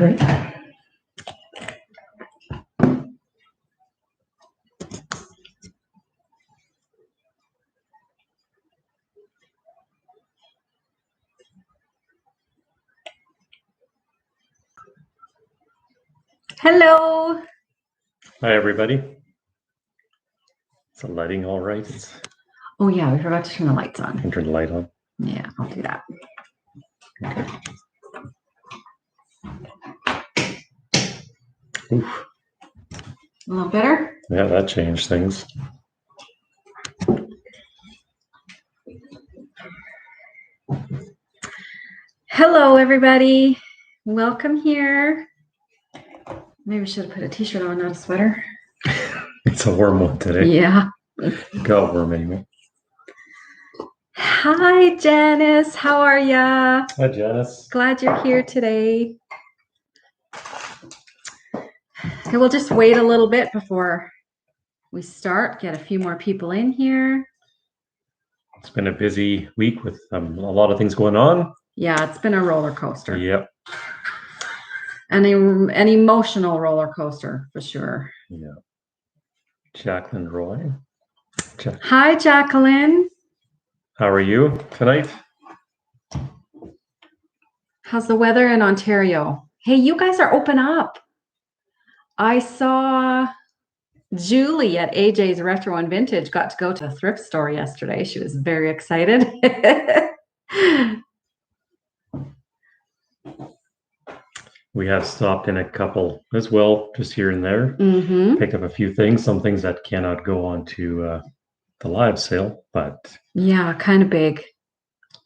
Hello. Hi, everybody. Is the lighting all right? Oh, yeah, we forgot to turn the lights on. Turn the light on. Yeah, I'll do that. Okay. Oof. A little better? Yeah, that changed things. Hello, everybody. Welcome here. Maybe I should have put a t-shirt on, not a sweater. It's a warm one today. Yeah. Got warm anyway. Hi, Janice. How are ya? Hi, Janice. Glad you're here today. Okay, we'll just wait a little bit before we start. Get a few more people in here. It's been a busy week with a lot of things going on. Yeah, it's been a roller coaster. Yep. An emotional roller coaster for sure. Yeah. Jacqueline Roy. Hi, Jacqueline. How are you tonight? How's the weather in Ontario? Hey, you guys are open up. I saw Julie at AJ's Retro and Vintage got to go to the thrift store yesterday. She was very excited. We have stopped in a couple as well, just here and there. Mm-hmm. Picked up a few things, some things that cannot go on to the live sale, but yeah, kind of big.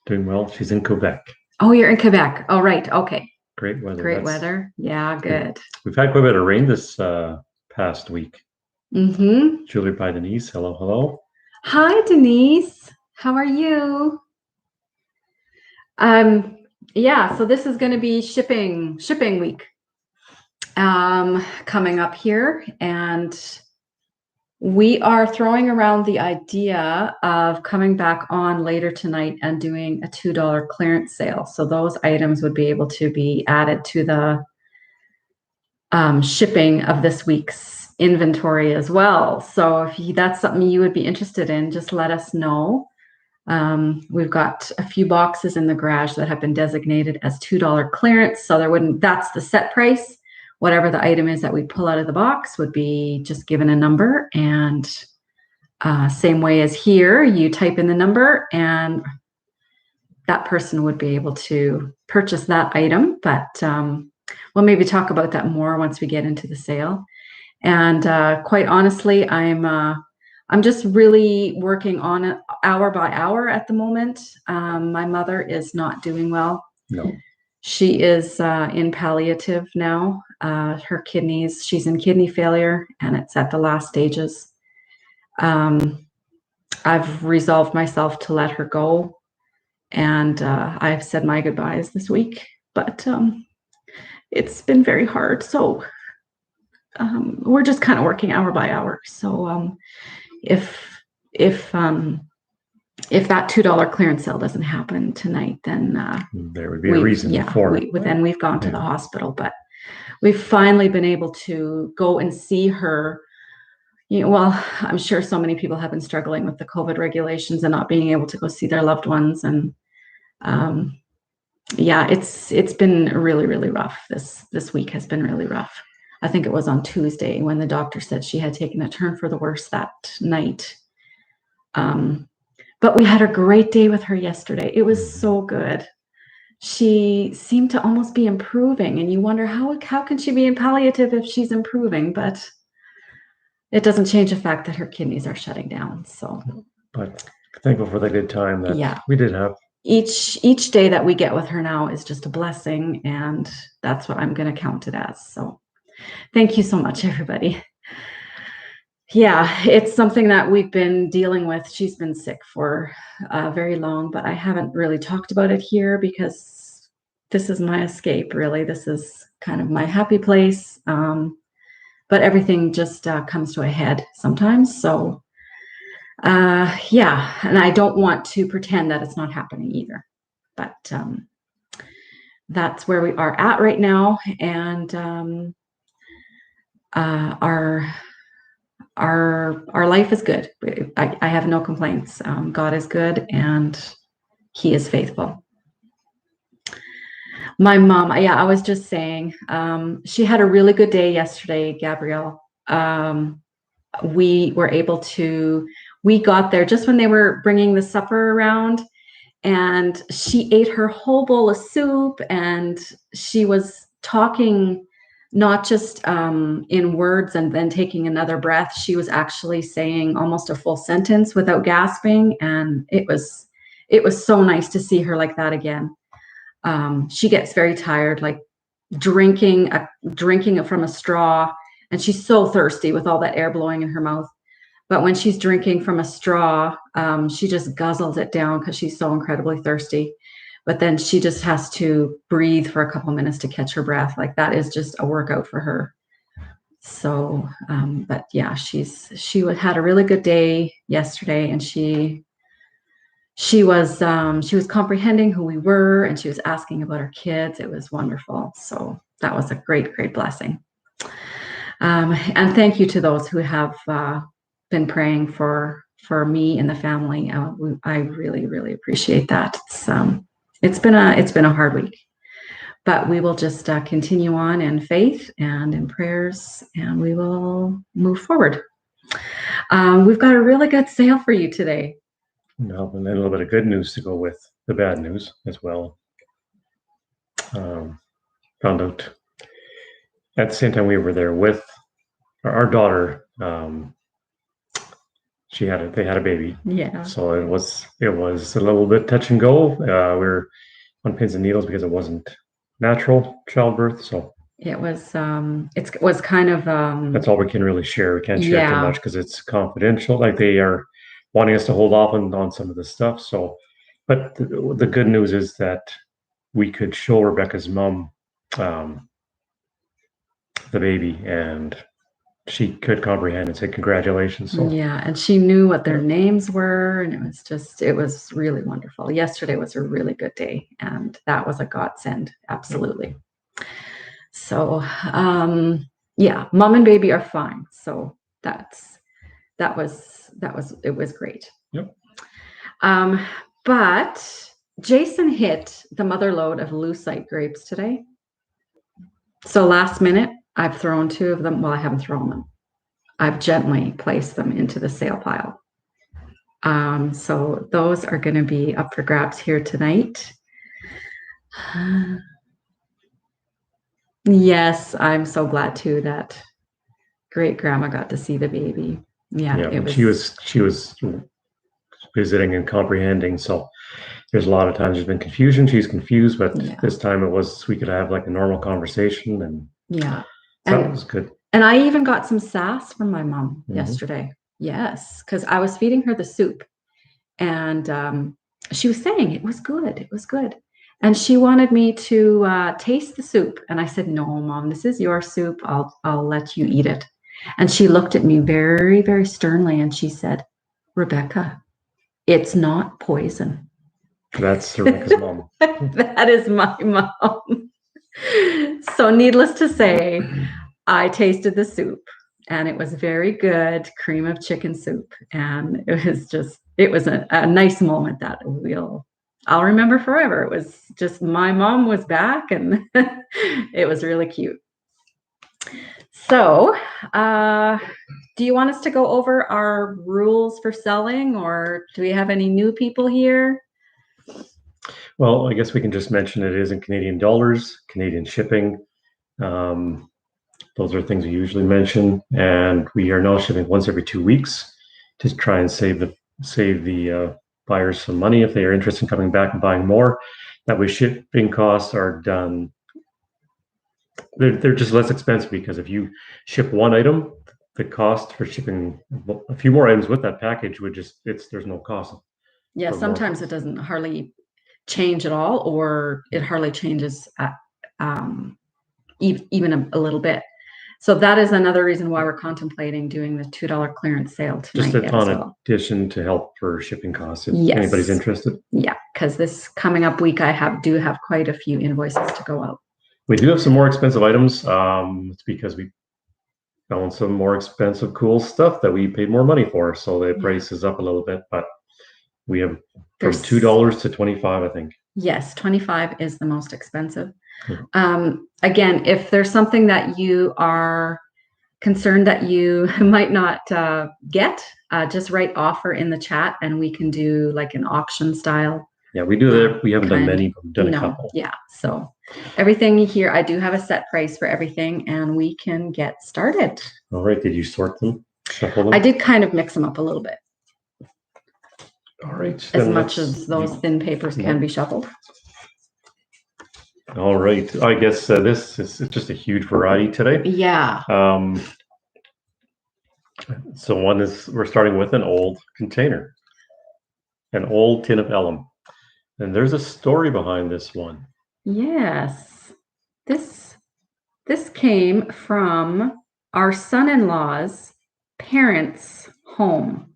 Doing well. She's in Quebec. Oh, you're in Quebec. Oh, right. Okay. Great weather. Great weather. Yeah, good. We've had quite a bit of rain this past week. Mm-hmm. Julie by Denise. Hello, hello. Hi, Denise. How are you? Yeah, so this is going to be shipping week coming up here, and we are throwing around the idea of coming back on later tonight and doing a $2 clearance sale. So those items would be able to be added to the shipping of this week's inventory as well. So if that's something you would be interested in, just let us know. We've got a few boxes in the garage that have been designated as $2 clearance. So that's the set price. Whatever the item is that we pull out of the box would be just given a number, and same way as here, you type in the number and that person would be able to purchase that item. But we'll maybe talk about that more once we get into the sale. And quite honestly, I'm just really working on it hour by hour at the moment. My mother is not doing well. No. She is in palliative now. Her kidneys, she's in kidney failure, and it's at the last stages. I've resolved myself to let her go, and I've said my goodbyes this week, but it's been very hard. So we're just kind of working hour by hour. So if that $2 clearance sale doesn't happen tonight, then there would be a reason for it. Then we've gone to the hospital, but we've finally been able to go and see her. Well, I'm sure so many people have been struggling with the COVID regulations and not being able to go see their loved ones. And yeah, it's been really, really rough. This week has been really rough. I think it was on Tuesday when the doctor said she had taken a turn for the worse that night. But we had a great day with her yesterday. It was so good. She seemed to almost be improving, and you wonder how can she be in palliative if she's improving? But it doesn't change the fact that her kidneys are shutting down. So, but thankful for the good time that we did have. Each day that we get with her now is just a blessing, and that's what I'm going to count it as. So, thank you so much, everybody. Yeah, it's something that we've been dealing with. She's been sick for very long, but I haven't really talked about it here because this is my escape, really. This is kind of my happy place. But everything just comes to a head sometimes. So, yeah, and I don't want to pretend that it's not happening either. But that's where we are at right now. And our life is good. I have no complaints. God is good and he is faithful. My mom, yeah, I was just saying, she had a really good day yesterday, Gabrielle. We were able to, we got there just when they were bringing the supper around, and she ate her whole bowl of soup, and she was talking not just in words and then taking another breath. She was actually saying almost a full sentence without gasping, and it was so nice to see her like that again. She gets very tired, like drinking it from a straw, and she's so thirsty with all that air blowing in her mouth. But when she's drinking from a straw, she just guzzles it down because she's so incredibly thirsty. But then she just has to breathe for a couple minutes to catch her breath. Like that is just a workout for her. So, but yeah, she had a really good day yesterday, and she was comprehending who we were, and she was asking about our kids. It was wonderful. So that was a great blessing. And thank you to those who have been praying for me and the family. I really appreciate that. It's been a hard week, but we will just continue on in faith and in prayers, and we will move forward. We've got a really good sale for you today. No, and then a little bit of good news to go with the bad news as well. Found out at the same time we were there with our daughter. They had a baby. Yeah. So it was a little bit touch and go. We were on pins and needles because it wasn't natural childbirth. So it was it was kind of that's all we can really share. We can't share too much because it's confidential. Like they are wanting us to hold off on some of the stuff. So, but the good news is that we could show Rebecca's mom the baby, and she could comprehend and say congratulations. So yeah, and she knew what their names were, and it was really wonderful. Yesterday was a really good day, and that was a godsend. Absolutely. So yeah, mom and baby are fine. So it was great. Yep. But Jason hit the mother load of lucite grapes today. So last minute, I've thrown 2 of them. Well, I haven't thrown them. I've gently placed them into the sale pile. So those are going to be up for grabs here tonight. Yes, I'm so glad too that great grandma got to see the baby. Yeah, she was visiting and comprehending. So there's a lot of times there's been confusion. She's confused, but this time we could have like a normal conversation, and that was good. And I even got some sass from my mom yesterday. Yes, because I was feeding her the soup, and she was saying it was good. It was good. And she wanted me to taste the soup. And I said, no, Mom, this is your soup. I'll let you eat it. And she looked at me very, very sternly, and she said, Rebecca, it's not poison. That's Rebecca's mom. That is my mom. So needless to say, I tasted the soup, and it was very good cream of chicken soup. And it was a nice moment that I'll remember forever. It was just my mom was back, and it was really cute. So, do you want us to go over our rules for selling, or do we have any new people here? Well, I guess we can just mention it is in Canadian dollars, Canadian shipping. Those are things we usually mention, and we are now shipping once every 2 weeks to try and save the buyers some money if they are interested in coming back and buying more. That way, shipping costs are done. They're just less expensive because if you ship one item, the cost for shipping a few more items with that package there's no cost. Yeah, sometimes it doesn't hardly change at all, or it hardly changes even a little bit. So that is another reason why we're contemplating doing the $2 clearance sale tonight. Just a ton addition to help for shipping costs if anybody's interested. Yeah, because this coming up week, I do have quite a few invoices to go out. We do have some more expensive items. It's because we found some more expensive, cool stuff that we paid more money for. So the price is up a little bit, but we have from $2 to $25, I think. Yes, $25 is the most expensive. Again, if there's something that you are concerned that you might not get, just write offer in the chat and we can do like an auction style. Yeah, we do that. We haven't done many, but we've done a couple. Yeah, so everything here, I do have a set price for everything and we can get started. All right, did you sort them? Shuffle them? I did kind of mix them up a little bit. All right. As much as those thin papers can be shuffled. All right. I guess this is just a huge variety today. Yeah. So we're starting with an old container, an old tin of alum. And there's a story behind this one. Yes. This came from our son-in-law's parents' home.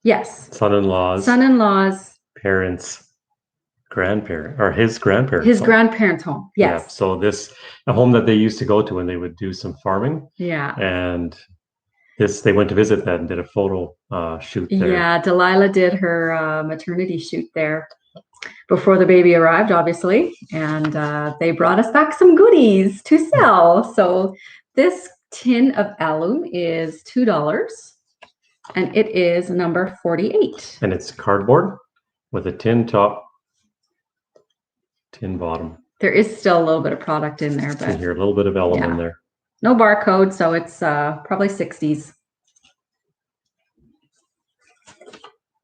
Yes. Son-in-law's parents' grandparent, or his grandparents. His grandparents' home. Yes. Yeah. So a home that they used to go to when they would do some farming. Yeah. And they went to visit that and did a photo shoot there. Yeah, Delilah did her maternity shoot there before the baby arrived, obviously. And they brought us back some goodies to sell. So this tin of alum is $2. And it is number 48. And it's cardboard with a tin top, tin bottom. There is still a little bit of product in there, but here a little bit of alum in there. No barcode, so it's probably 60s.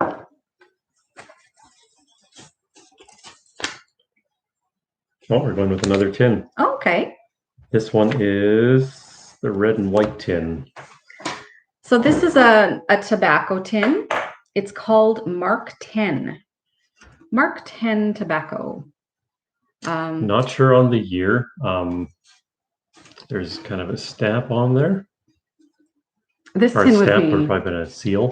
Oh, we're going with another tin. Okay. This one is the red and white tin. So this is a tobacco tin. It's called Mark 10. Mark 10 tobacco. Not sure on the year. There's kind of a stamp on there. This tin would be... or probably been a seal.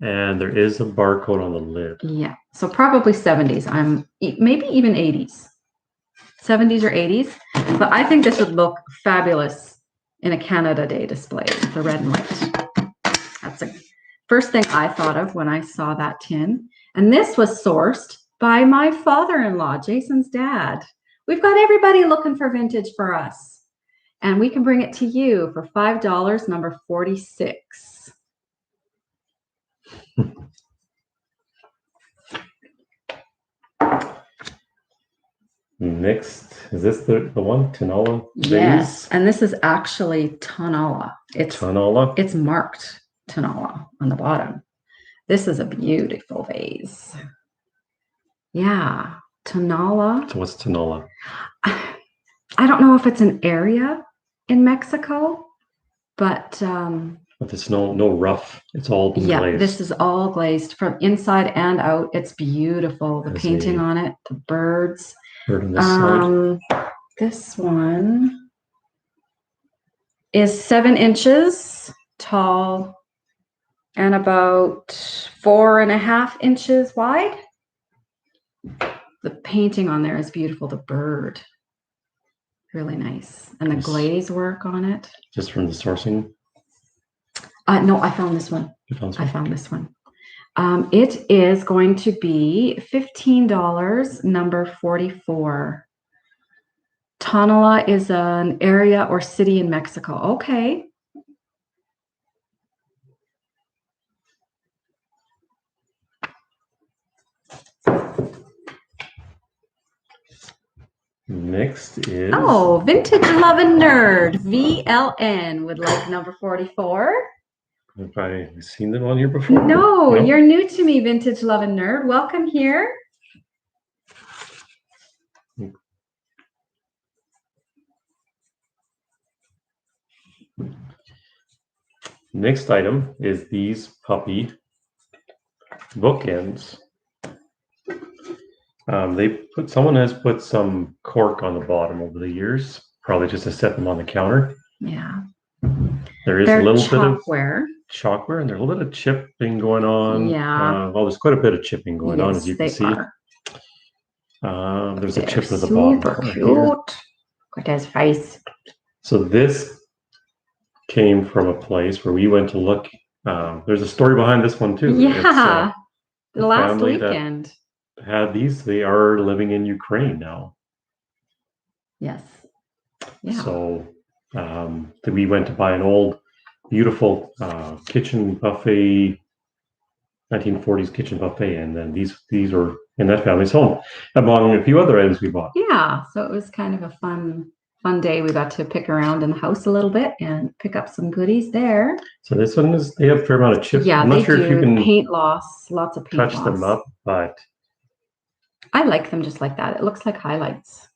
And there is a barcode on the lid. Yeah, so probably 70s. Maybe even 80s. 70s or 80s. But I think this would look fabulous in a Canada Day display, the red and white. That's the first thing I thought of when I saw that tin. And this was sourced by my father-in-law, Jason's dad. We've got everybody looking for vintage for us. And we can bring it to you for $5, number 46. Next, is this the one? Tonala? Yes, and this is actually Tonala. Tonala? It's marked Tonala on the bottom. This is a beautiful vase. Yeah, Tonala. So what's Tonala? I don't know if it's an area in Mexico, but it's no rough. It's all glazed. Yeah, this is all glazed from inside and out. It's beautiful. The painting on it, the birds. Bird on this side. This one is 7 inches tall and about 4.5 inches wide. The painting on there is beautiful. The bird. Really nice. And the glaze work on it. Just from the sourcing? No, I found this one. I found this one. It is going to be $15, number 44. Tonala is an area or city in Mexico. Okay. Next is... Oh, Vintage Lovin' Nerd. VLN would like number 44. Have I seen them on here before? No, you're new to me, Vintage Lovin' Nerd. Welcome here. Next item is these puppy bookends. Someone has put some cork on the bottom over the years, probably just to set them on the counter. Yeah. There is They're a little bit of chalkware, and there's a little chipping going on. Yeah. Well, there's quite a bit of chipping going on, as you can see. There's a chip at the bottom corner here. Got his face. So this came from a place where we went to look. There's a story behind this one too. Yeah. It's, the last weekend. Had these. They are living in Ukraine now. Yes. Yeah. So we went to buy an old, beautiful kitchen buffet, 1940s kitchen buffet, and then these are in that family's home, among a few other items we bought. Yeah. So it was kind of a fun day. We got to pick around in the house a little bit and pick up some goodies there. So this one they have a fair amount of chips. Yeah, I'm not sure if you can paint loss, lots of paint touch loss. them up, but I like them just like that. It looks like highlights.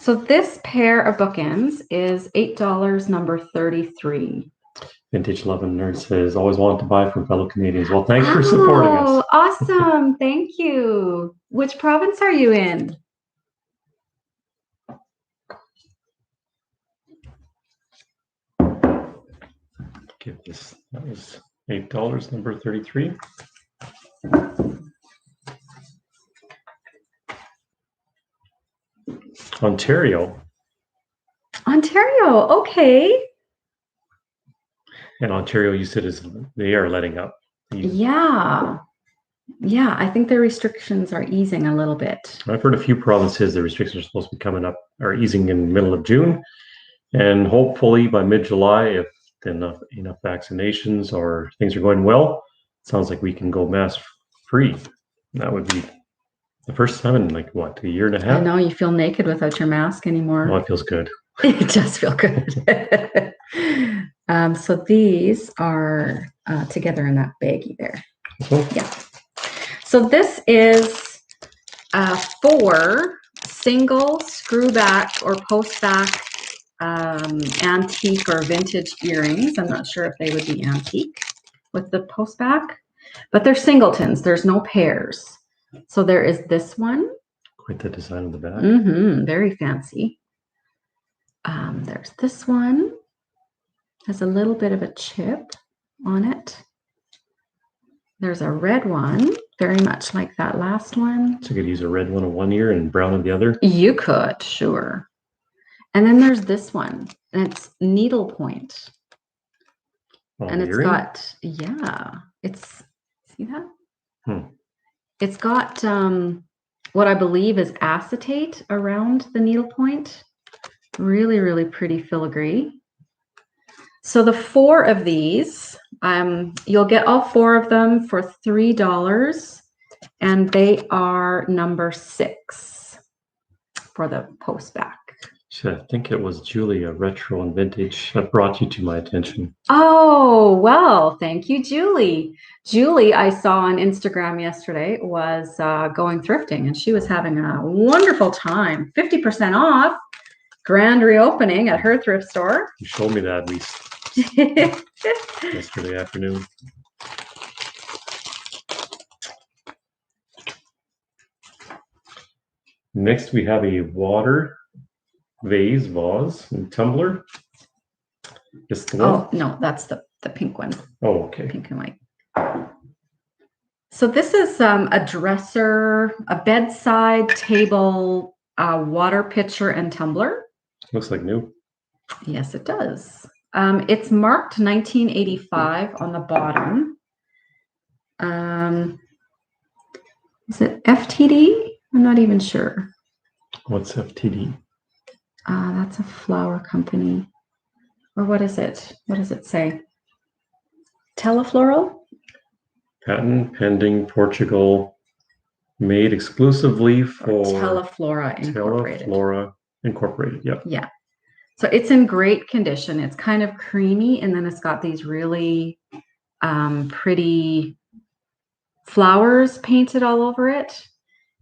So this pair of bookends is $8, number 33. Vintage Love and Nerd says, always wanted to buy from fellow Canadians. Well, thanks for supporting us. Oh, awesome. Thank you. Which province are you in? Give this. That was $8, number 33. Ontario. Okay. And Ontario, you said they are letting up. Yeah. I think the restrictions are easing a little bit. I've heard a few provinces, the restrictions are supposed to be coming up or easing in the middle of June. And hopefully by mid-July, if enough vaccinations or things are going well, it sounds like we can go mask free. That would be the first time in like what, a year and a half? I know, you feel naked without your mask anymore. Oh, it feels good. It does feel good. So these are together in that baggie there. Oh. Yeah. So this is 4 single screw back or post back antique or vintage earrings. I'm not sure if they would be antique with the post back, but they're singletons. There's no pairs. So there is this one. Quite the design of the back. Very fancy. There's this one. Has a little bit of a chip on it. There's a red one, very much like that last one. So you could use a red one on one ear and brown on the other? You could, sure. And then there's this one, and it's needlepoint. And it's got, it's, see that? It's got what I believe is acetate around the needlepoint. Really, really pretty filigree. So the 4 of these, you'll get all 4 of them for $3, and they are number 6 for the post back. I think it was Julie, a retro and vintage, that brought you to my attention. Oh, well, thank you, Julie. Julie, I saw on Instagram yesterday, was going thrifting, and she was having a wonderful time. 50% off, grand reopening at her thrift store. You showed me that at least yesterday afternoon. Next, we have a water vase, and tumbler. This the one? Oh, no, that's the pink one. Oh, okay. Pink and white. So this is a dresser, a bedside table, water pitcher and tumbler. Looks like new. Yes, it does. It's marked 1985 on the bottom. Is it FTD? I'm not even sure. What's FTD? That's a flower company. Or what is it? What does it say? Telefloral? Patent pending, Portugal, made exclusively for Teleflora Incorporated. Teleflora Incorporated, yep. Yeah. So it's in great condition. It's kind of creamy, and then it's got these really pretty flowers painted all over it.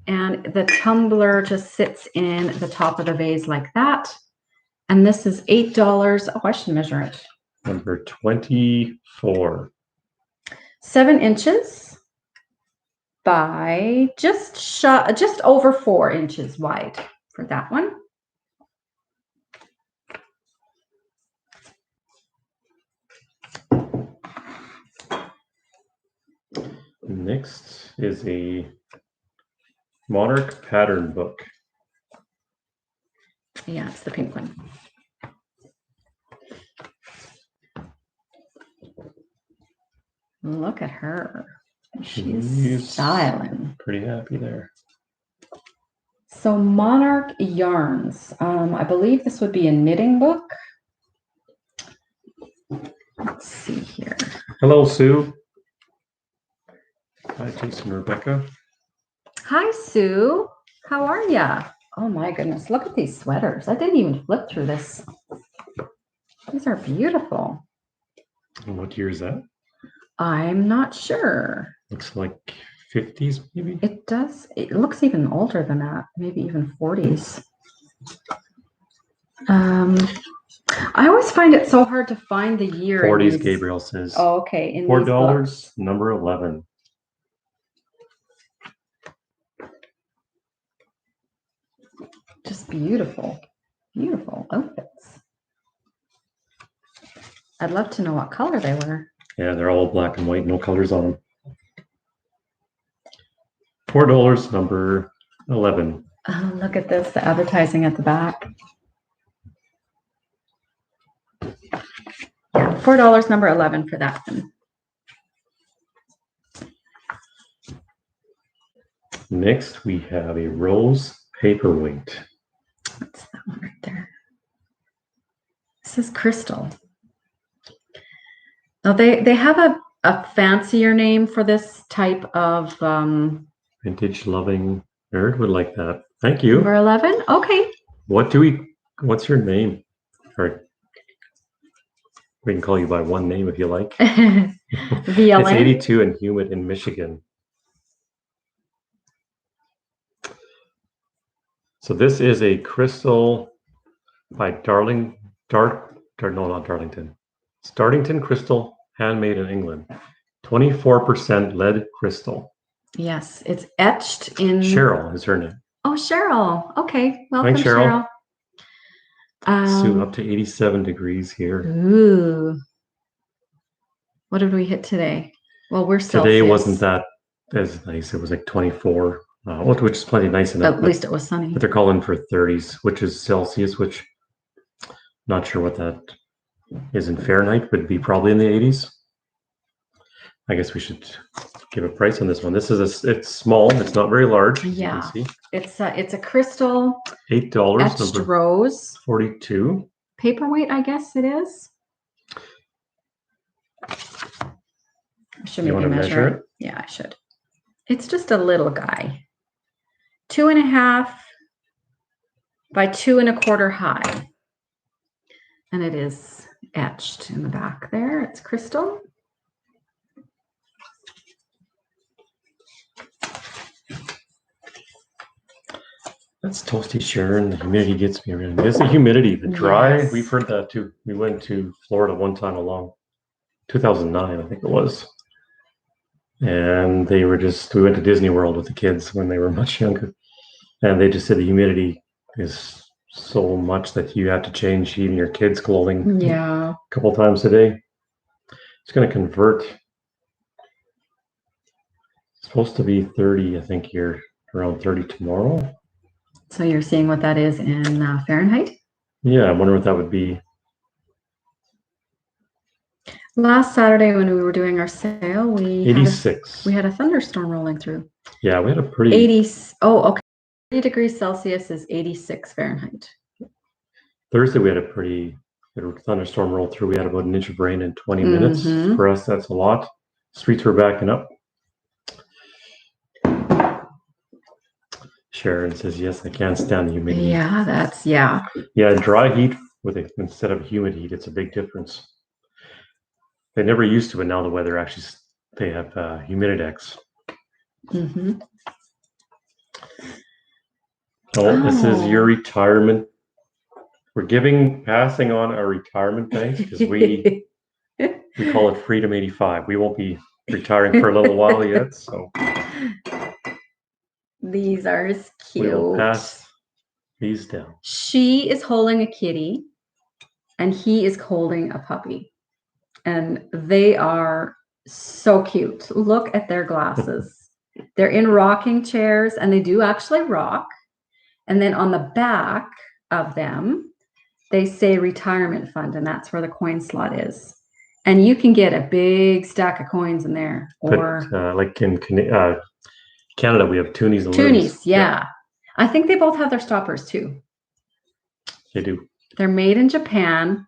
And the tumbler just sits in the top of the vase like that. And this is $8. Oh, I should measure it. Number 24. 7 inches by just over 4 inches wide for that one. Next is a Monarch pattern book. Yeah, it's the pink one. Look at her. She's styling. Pretty happy there. So Monarch Yarns. I believe this would be a knitting book. Let's see here. Hello, Sue. Hi, Jason, Rebecca. Hi, Sue. How are ya? Oh my goodness, look at these sweaters. I didn't even flip through this. These are beautiful. And what year is that? I'm not sure. Looks like 50s, maybe? It does. It looks even older than that, maybe even 40s. I always find it so hard to find the year. 40s, Gabriel says. Oh, okay. In $4, number 11. Just beautiful, beautiful outfits. I'd love to know what color they were. Yeah, they're all black and white, no colors on them. $4, number 11. Oh, look at this, the advertising at the back. Yeah, $4, number 11 for that one. Next, we have a rose paperweight. What's that one right there? This is crystal. Now they have a fancier name for this type of Vintage loving nerd would like that. Thank you. Number 11. Okay. What's your name? Or we can call you by one name if you like. VLN. It's 82 and humid in Michigan. So this is a crystal by Darlington. It's Darlington Crystal, handmade in England. 24% lead crystal. Yes, it's etched in. Cheryl is her name. Oh, Cheryl. Okay, welcome, Hi, Cheryl. Cheryl. Up to 87 degrees here. Ooh. What did we hit today? Well, we're Celsius. Today wasn't that as nice. It was like 24, which is plenty nice enough. At least it was sunny. But they're calling for 30s, which is Celsius, which not sure what that is in Fahrenheit, but be probably in the 80s. I guess we should give a price on this one. This is it's small. It's not very large. Yeah, as you can see. It's a crystal. $8. Etched Number rose. 42. Paperweight, I guess it is. I should maybe measure it. Yeah, I should. It's just a little guy. 2.5 by 2.25 high. And it is etched in the back there. It's crystal. That's toasty, Sharon. The humidity gets me around. It's the humidity, the dry. Yes. We've heard that too. We went to Florida one time along 2009, I think it was. And we went to Disney World with the kids when they were much younger. And they just said the humidity is so much that you have to change even your kids' clothing a couple times a day. It's going to convert. It's supposed to be 30, I think here, around 30 tomorrow. So you're seeing what that is in Fahrenheit? Yeah, I wonder what that would be. Last Saturday when we were doing our sale, we 86. We had a thunderstorm rolling through. Yeah, we had a pretty 80. Oh, okay. 30 degrees Celsius is 86 Fahrenheit. Thursday we had a pretty good thunderstorm roll through. We had about an inch of rain in 20 minutes. For us, that's a lot. Streets were backing up. Sharon says, yes, I can't stand the humidity. Yeah, Yeah, dry heat instead of humid heat, it's a big difference. They never used to, but now the weather actually, they have Humididex. This is your retirement. We're passing on our retirement thanks because we call it Freedom 85. We won't be retiring for a little while yet, so. These are cute. We will pass these down. She is holding a kitty and he is holding a puppy. And they are So cute. Look at their glasses. They're in rocking chairs and they do actually rock. And then on the back of them, they say retirement fund, and that's where the coin slot is. And you can get a big stack of coins in there. Or like in Canada, we have toonies and toonies, yeah. I think they both have their stoppers too. They do. They're made in Japan,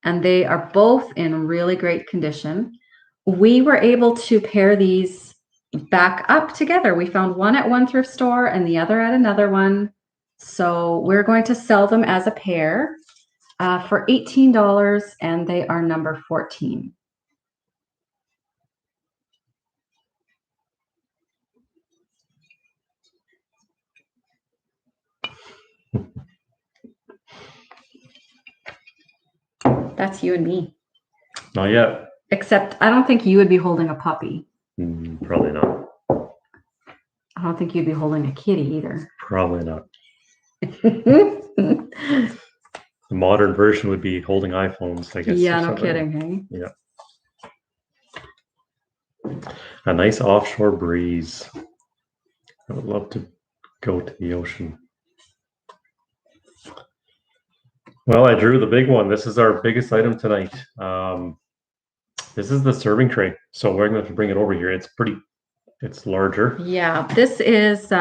and they are both in really great condition. We were able to pair these back up together. We found one at one thrift store and the other at another one. So we're going to sell them as a pair for $18, and they are number 14. That's you and me. Not yet. Except I don't think you would be holding a puppy. Probably not. I don't think you'd be holding a kitty either. Probably not. The modern version would be holding iPhones, I guess. Yeah, no kidding, hey? Yeah. A nice offshore breeze. I would love to go to the ocean. Well, I drew the big one. This is our biggest item tonight. This is the serving tray. So we're going to have to bring it over here. It's larger. Yeah, this is...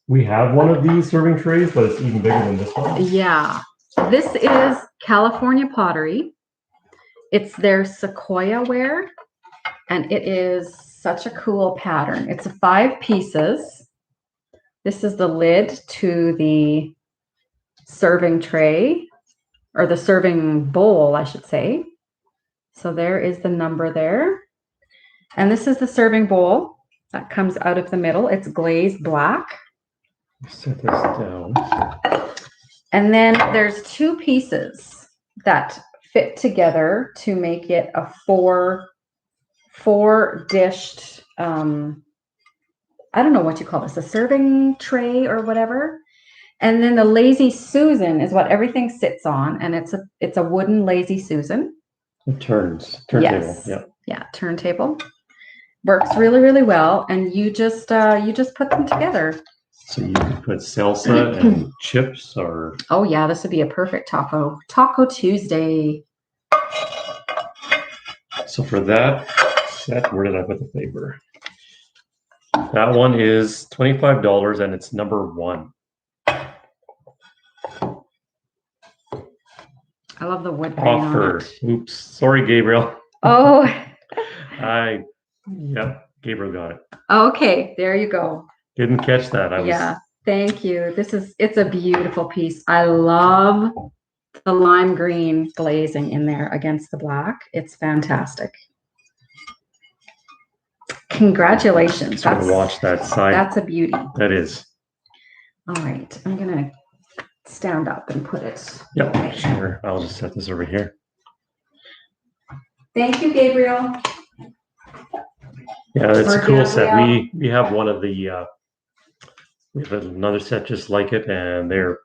we have one of these serving trays, but it's even bigger than this one. Yeah, this is California Pottery. It's their Sequoia ware, and it is such a cool pattern. It's 5 pieces. This is the lid to the serving tray, or the serving bowl, I should say. So there is the number there. And this is the serving bowl that comes out of the middle. It's glazed black. Set this down. And then there's 2 pieces that fit together to make it a four dished, I don't know what you call this, a serving tray or whatever. And then the Lazy Susan is what everything sits on, and it's a wooden Lazy Susan. It turntable. Yes. Yeah, turntable. Works really, really well, and you just put them together. So you could put salsa and chips, or... Oh yeah, this would be a perfect Taco Tuesday. So for that set, where did I put the paper? That one is $25, and it's number 1. I love the wood grain Offer. on it. Oops. Sorry, Gabriel. Oh. Yep, Gabriel got it. Okay, there you go. Didn't catch that. Yeah, thank you. It's a beautiful piece. I love the lime green glazing in there against the black. It's fantastic. Congratulations. Just watch that side. That's a beauty. That is. All right, I'm gonna stand up and put it. Yep, away. Sure. I'll just set this over here. Thank you, Gabriel. Yeah, it's a cool set. We have one of the we have another set just like it, and they're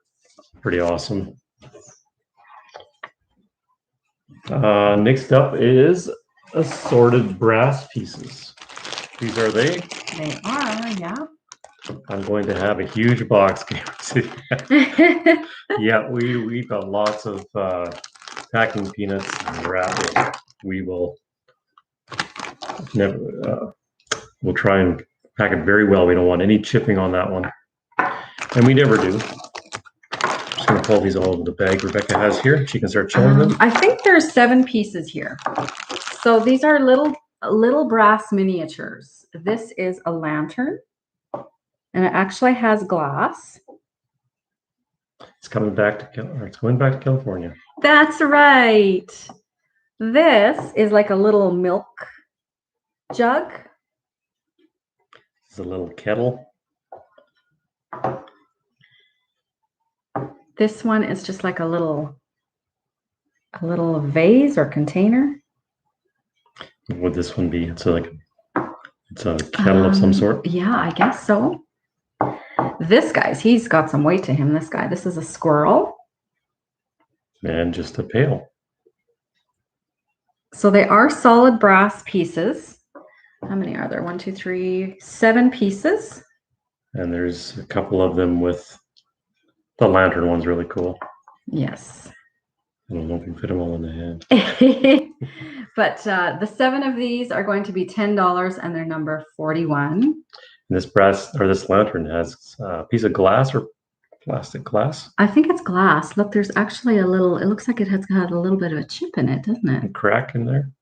pretty awesome. Next up is assorted brass pieces. These are they? They are, yeah. I'm going to have a huge box. Yeah, we've got lots of packing peanuts and wrap. We will never. We'll try and pack it very well. We don't want any chipping on that one, and we never do. I'm just going to pull these all over the bag Rebecca has here. She can start showing them. I think there's 7 pieces here. So these are little brass miniatures. This is a lantern, and it actually has glass. It's coming back to it's going back to California. That's right. This is like a little milk jug. It's a little kettle. This one is just like a little vase or container. What would this one be? It's a kettle of some sort. Yeah, I guess so. This guy's, he's got some weight to him, this guy. This is a squirrel. And just a pail. So they are solid brass pieces. How many are there? 1, 2, 3, 7 pieces. And there's a couple of them with the lantern one's really cool. Yes. I don't know if you can fit them all in the hand. But the 7 of these are going to be $10 and they're number 41. And this brass or this lantern has a piece of glass or plastic glass. I think it's glass. Look, there's actually a little, it looks like it has got a little bit of a chip in it, doesn't it? A crack in there.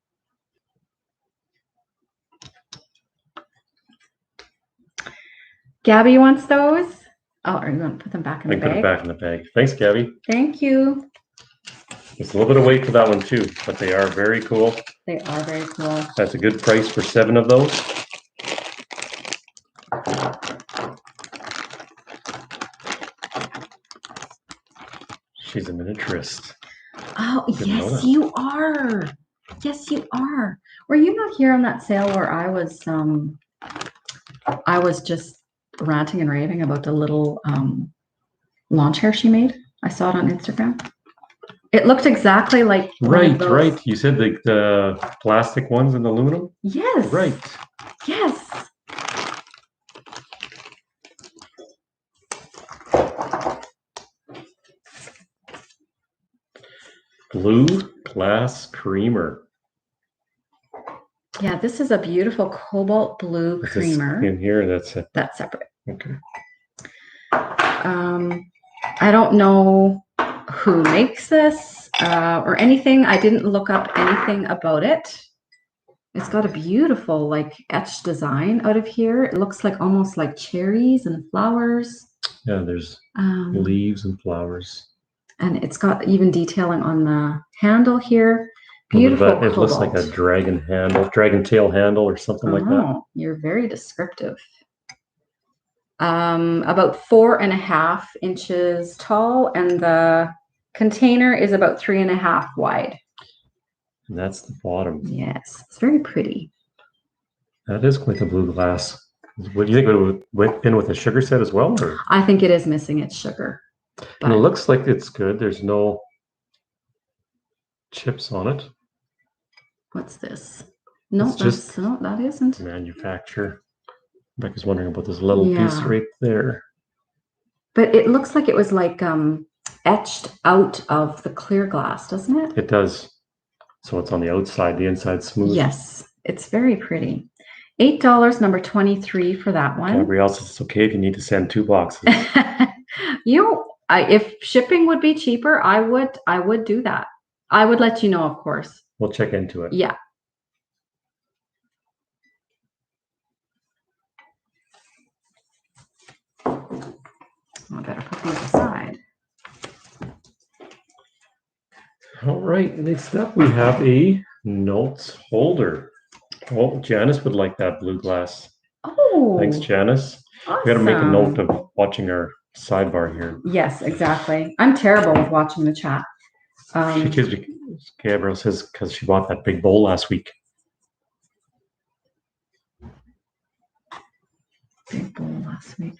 Gabby wants those. Oh, are you going to put them back in the bag? Put it back in the bag. Thanks, Gabby. Thank you. There's a little bit of weight to that one too, but they are very cool. They are very cool. That's a good price for 7 of those. She's a miniaturist. Oh, yes, you are. Yes, you are. Were you not here on that sale where I was just ranting and raving about the little lawn chair she made? I saw it on Instagram. It looked exactly like right. You said the plastic ones and aluminum? Yes. Right. Yes. Blue glass creamer. Yeah, this is a beautiful cobalt blue creamer. In here, that's it. That's separate. Okay. I don't know who makes this or anything. I didn't look up anything about it. It's got a beautiful like etched design out of here. It looks like almost like cherries and flowers. Yeah, there's leaves and flowers. And it's got even detailing on the handle here. Beautiful cobalt. It looks like a dragon tail handle or something like that. Oh, you're very descriptive. About 4.5 inches tall, and the container is about 3.5 wide. And that's the bottom. Yes, it's very pretty. That is quite the blue glass. What do you think it would in with a sugar set as well? Or? I think it is missing its sugar. But it looks like it's good. There's no chips on it. What's this? No, that isn't. Manufacturer. Becca's wondering about this little piece right there. But it looks like it was like etched out of the clear glass, doesn't it? It does. So it's on the outside, the inside smooth. Yes, it's very pretty. $8, number 23 for that one. Gabrielle says it's okay if you need to send 2 boxes. If shipping would be cheaper, I would do that. I would let you know, of course. We'll check into it. Yeah. I better put these aside. All right, next up we have a notes holder. Oh, Janice would like that blue glass. Oh. Thanks, Janice. Awesome. We got to make a note of watching our sidebar here. Yes, exactly. I'm terrible with watching the chat. Gabrielle says because she bought that big bowl last week. Big bowl last week.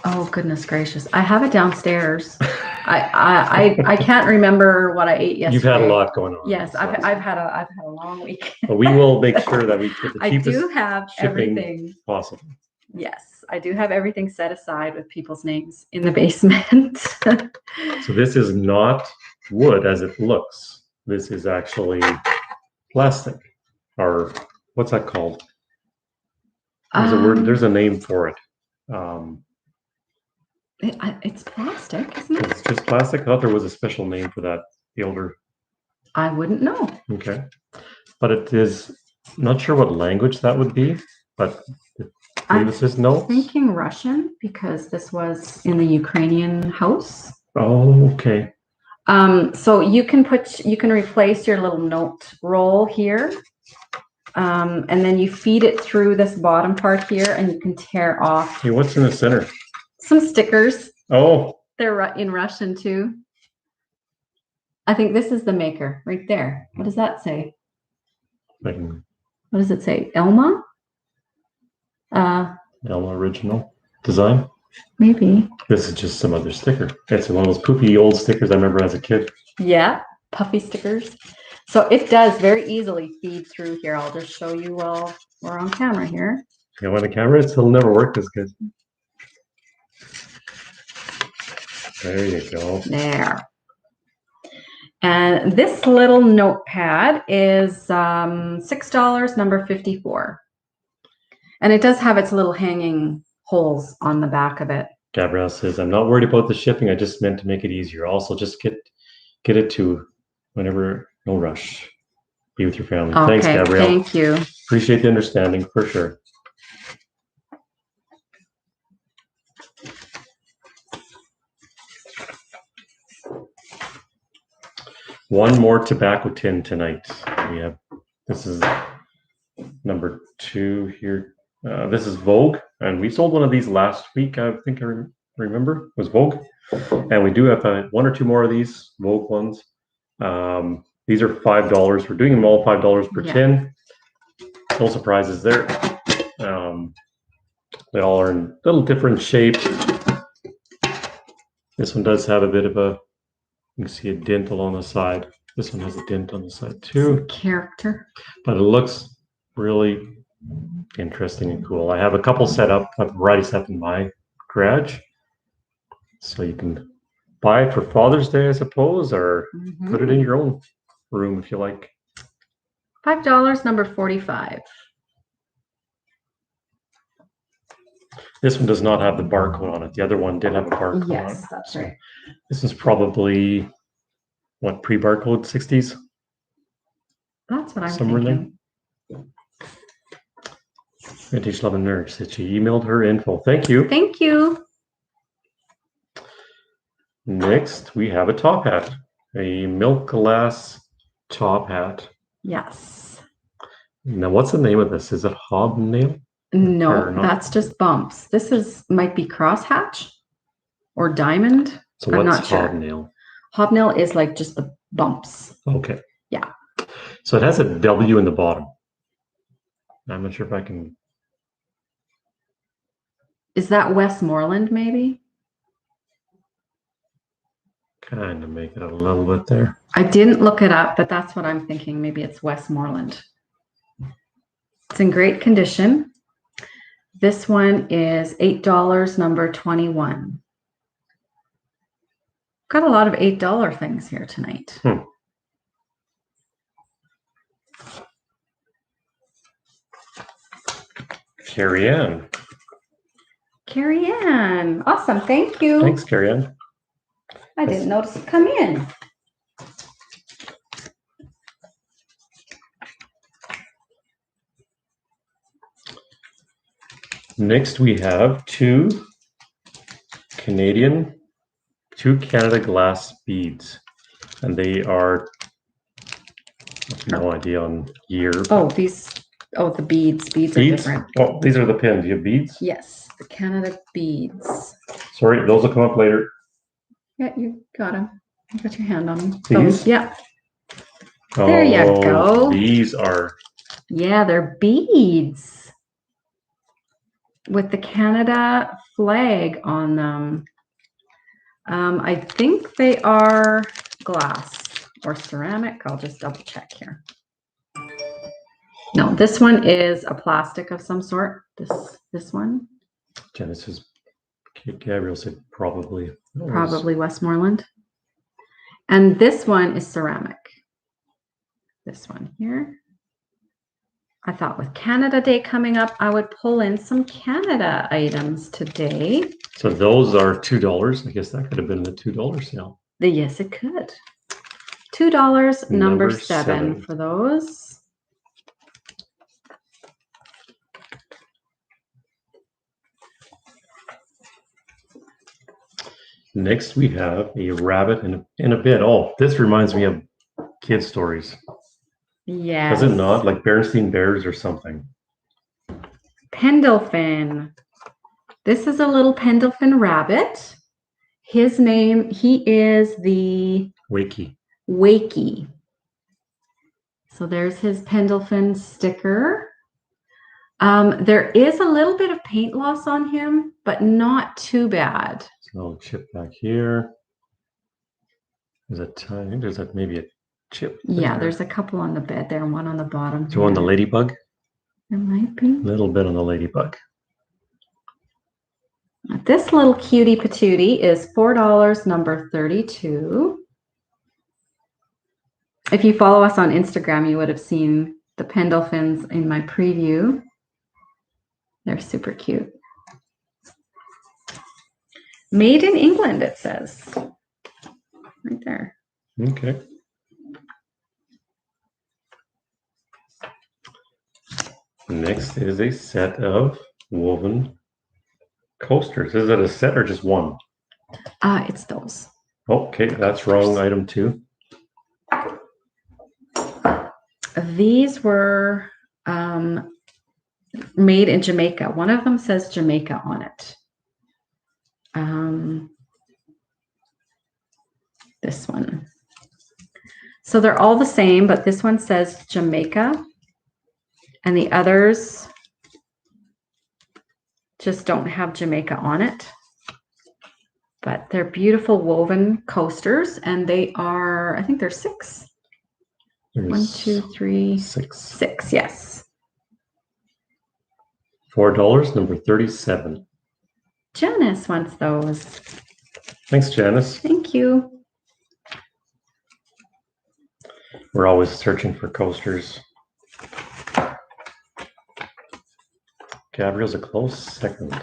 Oh, goodness gracious. I have it downstairs. I can't remember what I ate yesterday. You've had a lot going on. Yes, I've had a long week. But we will make sure that we get the cheapest I do have everything possible. Yes, I do have everything set aside with people's names in the basement. So this is not wood as it looks. This is actually plastic, or what's that called? There's a word. There's a name for it. It's plastic, isn't it? It's just plastic. I thought there was a special name for that. The older. I wouldn't know. Okay, but it is not sure what language that would be, but I believe this is notes. I'm thinking Russian because this was in the Ukrainian house. Oh, okay. So you can replace your little note roll here. And then you feed it through this bottom part here and you can tear off. Hey, what's in the center? Some stickers. Oh. They're in Russian too. I think this is the maker right there. What does that say? What does it say? Elma? Elma original design? Maybe. This is just some other sticker. It's one of those poopy old stickers I remember as a kid. Yeah. puffy stickers. So it does very easily feed through here. I'll just show you while we're on camera here. Yeah, when the camera is, it'll never work as good. There you go. There. And this little notepad is $6, number 54. And it does have its little hanging holes on the back of it. Gabrielle says, I'm not worried about the shipping. I just meant to make it easier. Also, just get it to whenever, no rush. Be with your family. Okay, thanks, Gabrielle. Thank you. Appreciate the understanding for sure. One more tobacco tin tonight. We have, this is number 2 here. This is Vogue, and we sold one of these last week. I think I remember it was Vogue, and we do have 1 or 2 more of these Vogue ones. These are $5. We're doing them all $5 per tin. No surprises there. They all are in little different shapes. This one does have a bit of a, you can see a dent along the side. This one has a dent on the side too. Character. But it looks really interesting and cool. I have a couple set up. I've already set up in my garage. So you can buy it for Father's Day, I suppose, or put it in your own room if you like. $5, number 45. This one does not have the barcode on it. The other one did have a barcode on it. Yes, that's right. This is probably, what, pre-barcode 60s? That's what I'm somewhere thinking. There. Vintage Love and Nurse said she emailed her info. Thank you. Thank you. Next, we have a top hat. A milk glass top hat. Yes. Now, what's the name of this? Is it hobnail? No, that's just bumps. This might be crosshatch or diamond. So I'm what's not sure. hobnail? Hobnail is like just the bumps. Okay. Yeah. So it has a W in the bottom. I'm not sure if I can. Is that Westmoreland maybe? Kind of make it a little bit there. I didn't look it up, but that's what I'm thinking. Maybe it's Westmoreland. It's in great condition. This one is $8, number 21. Got a lot of $8 things here tonight. Carrie Ann. Carrie Ann. Awesome. Thank you. Thanks, Carrie Ann. I didn't notice it come in. Next, we have two Canada glass beads, and they are, no idea on year. Oh, the beads. Beads are different. Oh, these are the pins. You have beads? Yes, the Canada beads. Sorry, those will come up later. Yeah, you got them. You got your hand on them. These? Yeah. There you go. These are. Yeah, they're beads with the Canada flag on them. I think they are glass or ceramic. I'll just double check here. No, this one is a plastic of some sort. This one. Genesis. Gabriel said probably. Probably Westmoreland. And this one is ceramic. This one here. I thought with Canada Day coming up, I would pull in some Canada items today. So those are $2. I guess that could have been the $2 sale. Yes, it could. $2, number 7 for those. Next, we have a rabbit in a bit. Oh, this reminds me of kid stories. Yeah. Does it not? Like Berenstain Bears or something. Pendleton. This is a little Pendleton Rabbit. His name, he is the Wakey. So there's his Pendleton sticker. There is a little bit of paint loss on him, but not too bad. So I'll chip back here. There's a tiny, there's maybe a chip. Yeah, there's a couple on the bed there and one on the bottom. Do you want the ladybug? There might be. A little bit on the ladybug. This little cutie patootie is $4, number 32. If you follow us on Instagram, you would have seen the Pendletons in my preview. They're super cute. Made in England, it says. Right there. Okay. Next is a set of woven coasters. Is it a set or just one? It's those. Okay, that's wrong. Item 2. These were made in Jamaica. One of them says Jamaica on it. This one. So they're all the same, but this one says Jamaica, and the others just don't have Jamaica on it. But they're beautiful woven coasters, and they are, I think they're 6. There's 1, 2, 3, 6. 6, yes. $4, number 37. Janice wants those. Thanks, Janice. Thank you. We're always searching for coasters. Gabriel's a close second.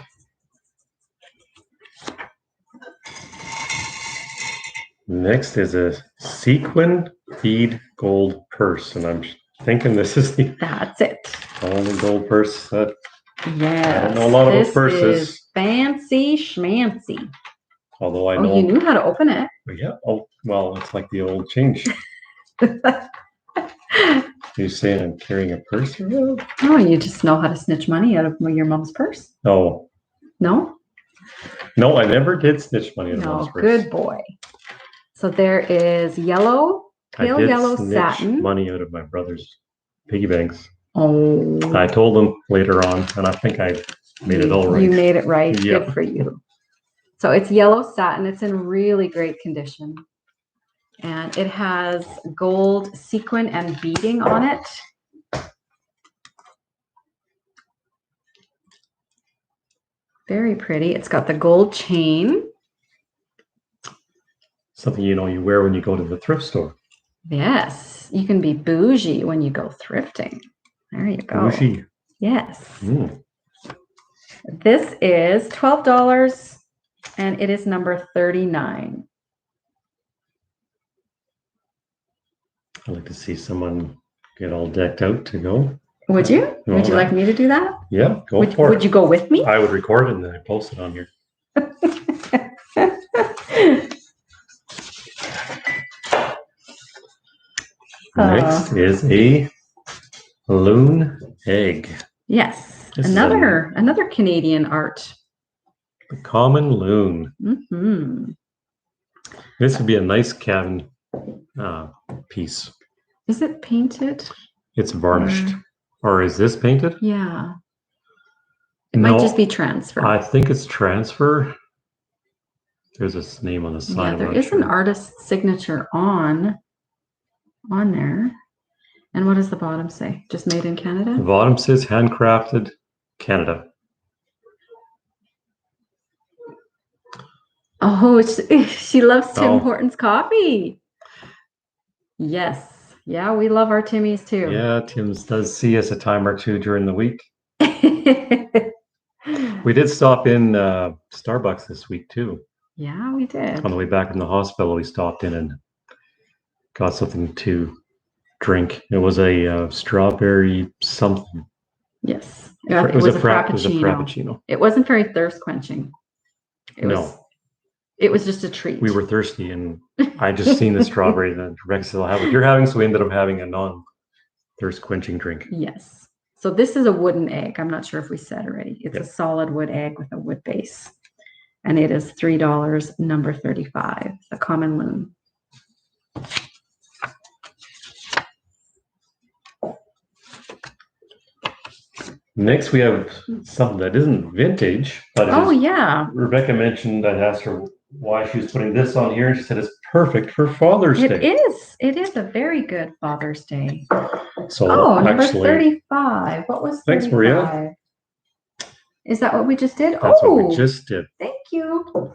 Next is a sequin bead gold purse, and I'm thinking this is the That's it. only gold purse that Yes. I don't know a lot about purses. Is fancy schmancy. Although I know you knew how to open it. Yeah. Oh, well, it's like the old change. You saying I'm carrying a purse? Oh, you just know how to snitch money out of your mom's purse? No. No? No, I never did snitch money out of mom's purse. Good boy. So there is yellow, pale yellow satin. Money out of my brother's piggy banks. Oh. I told him later on, and I think I made it all right. You made it right. Yep. Good for you. So it's yellow satin. It's in really great condition. And it has gold sequin and beading on it. Very pretty. It's got the gold chain. Something you wear when you go to the thrift store. Yes. You can be bougie when you go thrifting. There you go. Bougie. Yes. This is $12 and it is number 39. I'd like to see someone get all decked out to go. Would you? Would you like me to do that? Yeah, go for it. Would you go with me? I would record it and then I post it on here. Next is a Loon egg. Yes, another Canadian art. The common loon. Mm-hmm. This would be a nice cabin piece. Is it painted? It's varnished. Or is this painted? Yeah. It might just be transfer. I think it's transfer. There's a name on the side. Yeah, there is an artist's signature on there. And what does the bottom say? Just made in Canada? The bottom says handcrafted Canada. Oh, she loves Tim Hortons coffee. Yes. Yeah, we love our Timmies too. Yeah, Tim's does see us a time or two during the week. We did stop in Starbucks this week too. Yeah, we did. On the way back from the hospital, we stopped in and got something to drink. It was a strawberry something. Yes. It was a frappuccino. It wasn't very thirst quenching. It was just a treat. We were thirsty and I just seen the strawberry and Rebecca said, I'll have what you're having. So we ended up having a non-thirst quenching drink. Yes. So this is a wooden egg. I'm not sure if we said already. It's a solid wood egg with a wood base. And it is $3, number 35, the common loon. Next, we have something that isn't vintage, but Rebecca mentioned, I asked her why she was putting this on here. She said it's perfect for Father's Day. It is a very good Father's Day. So number actually, 35. What was 35? Thanks, Maria. Is that what we just did? That's what we just did. Thank you.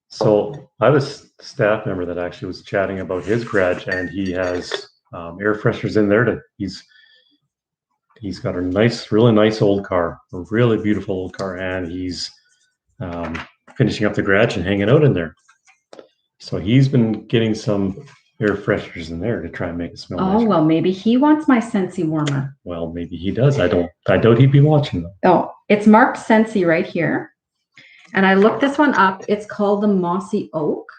So I have a staff member that actually was chatting about his garage, and he has air fresheners in there. He's got a really nice old car, a really beautiful old car, and he's finishing up the garage and hanging out in there. So he's been getting some air fresheners in there to try and make it smell nicer. Well, maybe he wants my Scentsy warmer. Well, maybe he does. I doubt he'd be watching them. Oh, it's marked Scentsy right here. And I looked this one up. It's called the Mossy Oak.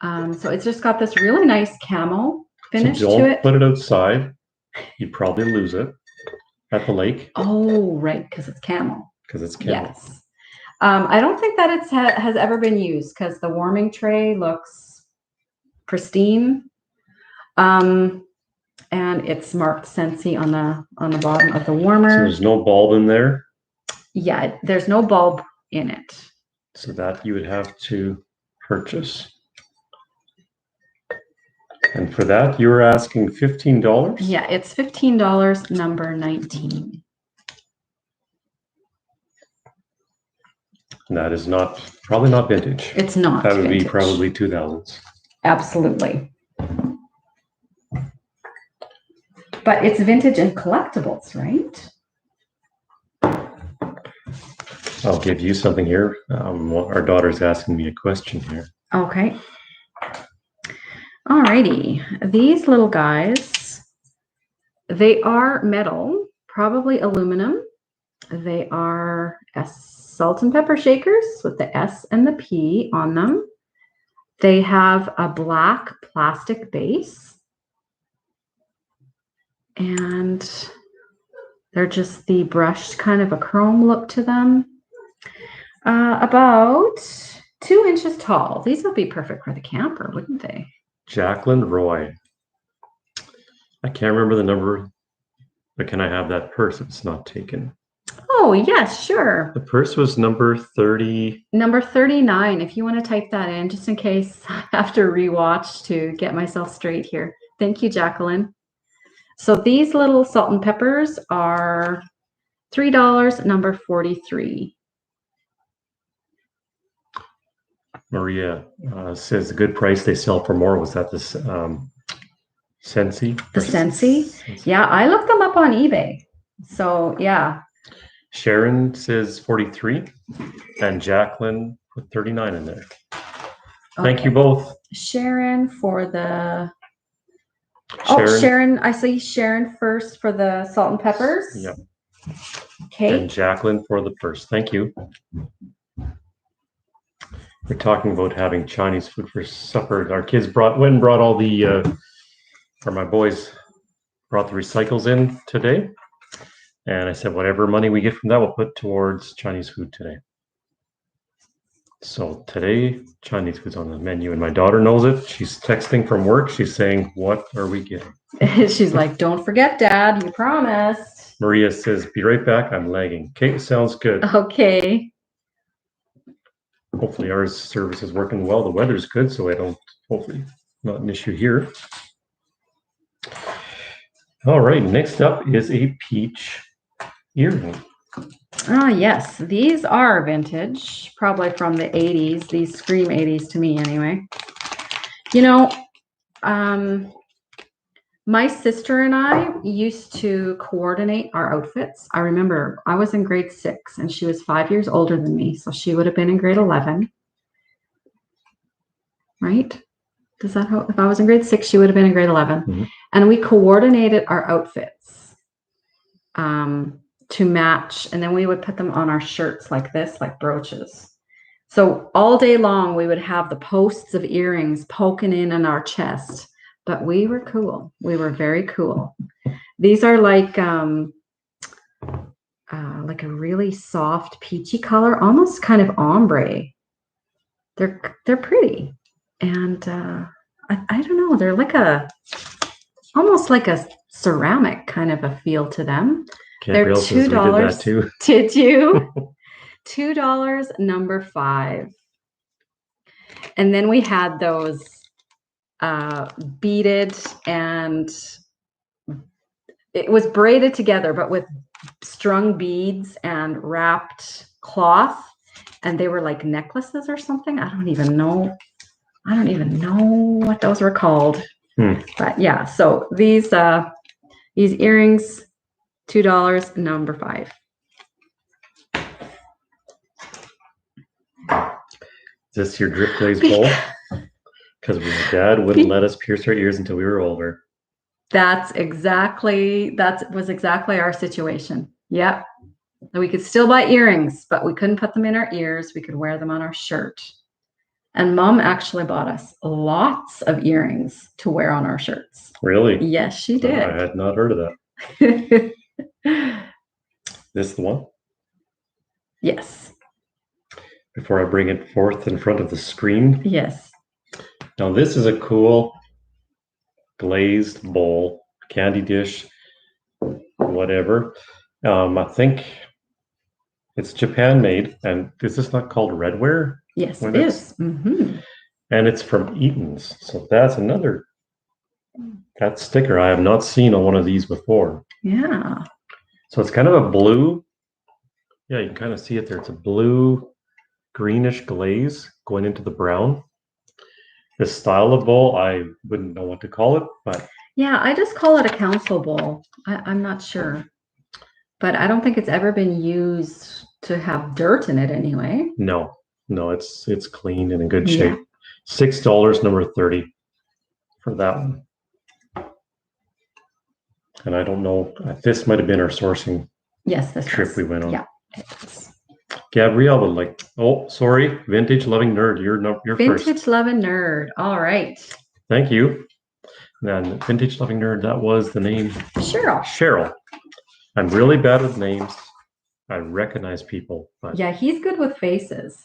So it's just got this really nice camo finish to it. Don't put it outside. You'd probably lose it at the lake. Oh, right, because it's camo. Yes. I don't think that it has ever been used because the warming tray looks pristine. And it's marked Scentsy on the bottom of the warmer. So there's no bulb in there? Yeah, there's no bulb in it. So that you would have to purchase. And for that, you were asking $15? Yeah, it's $15, number 19. And that is probably not vintage. It's not. That would vintage. Be probably 2000s. Absolutely. But it's vintage and collectibles, right? I'll give you something here. Our daughter's asking me a question here. Okay. Alrighty. These little guys, they are metal, probably aluminum. They are salt and pepper shakers with the S and the P on them. They have a black plastic base. And they're just the brushed kind of a chrome look to them. About 2 inches tall. These would be perfect for the camper, wouldn't they? Jacqueline Roy. I can't remember the number, but can I have that purse if it's not taken? Oh, yes, sure. The purse was number 30. Number 39, if you want to type that in, just in case I have to rewatch to get myself straight here. Thank you, Jacqueline. So these little salt and peppers are $3, number 43. Maria says a good price they sell for more. Was that this Scentsy? The Scentsy? Yeah, I looked them up on eBay. So, yeah. Sharon says 43 and Jacqueline put 39 in there. Okay. Thank you both. Sharon for the... Oh, Sharon, I see Sharon first for the salt and peppers. Yep. Okay. And Jacqueline for the purse. Thank you. We're talking about having Chinese food for supper. Our kids went and brought all the, or my boys brought the recycles in today. And I said, whatever money we get from that, we'll put towards Chinese food today. So today, Chinese food's on the menu, and my daughter knows it. She's texting from work. She's saying, what are we getting? She's like, don't forget, Dad, you promised. Maria says, be right back. I'm lagging. Okay, sounds good. Okay. Hopefully our service is working well. The weather's good, so hopefully not an issue here. All right, next up is a peach earring. Ah, yes, these are vintage, probably from the 80s. These scream 80s to me anyway. You know, my sister and I used to coordinate our outfits. I remember I was in grade 6 and she was 5 years older than me. So she would have been in grade 11. Right? Does that help? If I was in grade 6, she would have been in grade 11. Mm-hmm. And we coordinated our outfits to match. And then we would put them on our shirts like this, like brooches. So all day long, we would have the posts of earrings poking in our chest. But we were cool. We were very cool. These are like a really soft peachy color, almost kind of ombre. They're pretty, and I don't know. They're like almost like a ceramic kind of a feel to them. They're $2. Did you? $2, number 5. And then we had those beaded, and it was braided together, but with strung beads and wrapped cloth, and they were like necklaces or something. I don't even know what those were called. But yeah, so these earrings, $2, number 5. Is this your drip glaze bowl? Because my dad wouldn't let us pierce our ears until we were older. That was exactly our situation. Yep. We could still buy earrings, but we couldn't put them in our ears. We could wear them on our shirt. And Mom actually bought us lots of earrings to wear on our shirts. Really? Yes, she did. I had not heard of that. This the one? Yes. Before I bring it forth in front of the screen. Yes. Now this is a cool glazed bowl, candy dish, whatever. I think it's Japan made, and is this not called redware? Yes, it is. Mm-hmm. And it's from Eaton's. So that's that sticker I have not seen on one of these before. Yeah. So it's kind of a blue. Yeah, you can kind of see it there. It's a blue, greenish glaze going into the brown. This style of bowl, I wouldn't know what to call it, but yeah, I just call it a council bowl. I'm not sure, but I don't think it's ever been used to have dirt in it anyway. No, it's clean and in good shape. $6, number 30 for that one. And I don't know, this might have been our sourcing trip we went on. Yeah. Gabrielle would like, oh, sorry, Vintage Loving Nerd, you're first. Vintage Loving Nerd, all right. Thank you. And Vintage Loving Nerd, that was the name. Cheryl. I'm really bad with names. I recognize people. But yeah, he's good with faces.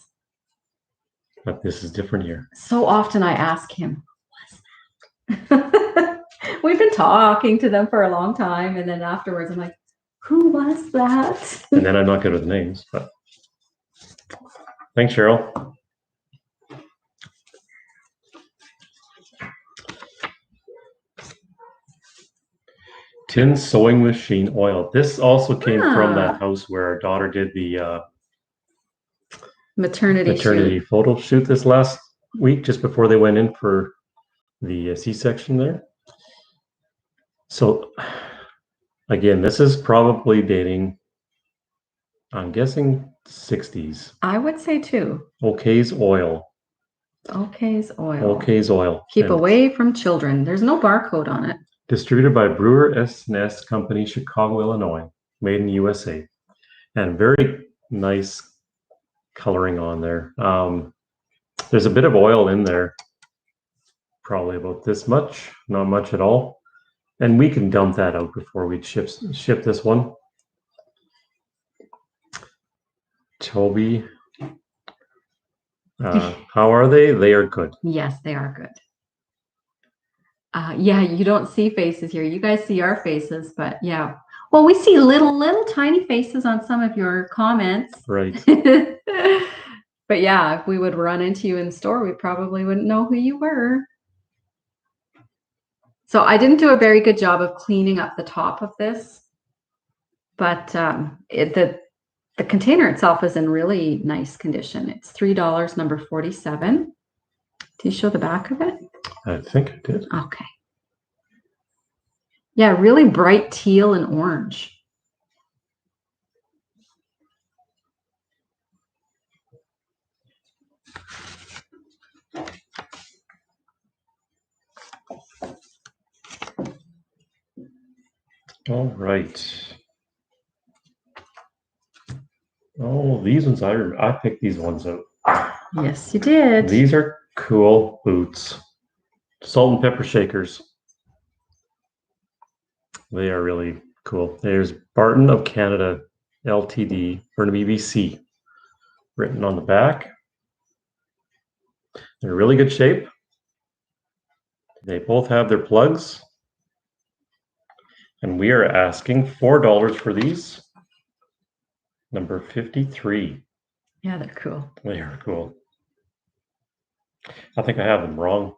But this is different here. So often I ask him, what's that? We've been talking to them for a long time, and then afterwards I'm like, who was that? And then I'm not good with names, but thanks, Cheryl. Tin sewing machine oil. This also came from that house where our daughter did the maternity photo shoot this last week, just before they went in for the C-section there. So again, this is probably dating, I'm guessing 60s. I would say too. OKs Oil. OKs Oil. OKs Oil. Keep away from children. There's no barcode on it. Distributed by Brewer S&S Company, Chicago, Illinois. Made in USA. And very nice coloring on there. There's a bit of oil in there. Probably about this much. Not much at all. And we can dump that out before we ship this one. Toby. How are they? They are good. Yes, they are good. Yeah, you don't see faces here. You guys see our faces, but yeah. Well, we see little tiny faces on some of your comments. Right. But yeah, if we would run into you in the store, we probably wouldn't know who you were. So I didn't do a very good job of cleaning up the top of this, but the container itself is in really nice condition. It's $3, number 47. Do you show the back of it? I think I did. Okay. Yeah, really bright teal and orange. All right. Oh, these ones, I picked these ones out. Yes, you did. These are cool boots. Salt and pepper shakers. They are really cool. There's Barton of Canada, Ltd, Burnaby, BC, written on the back. They're in really good shape. They both have their plugs. And we are asking $4 for these. Number 53. Yeah, they're cool. They are cool. I think I have them wrong.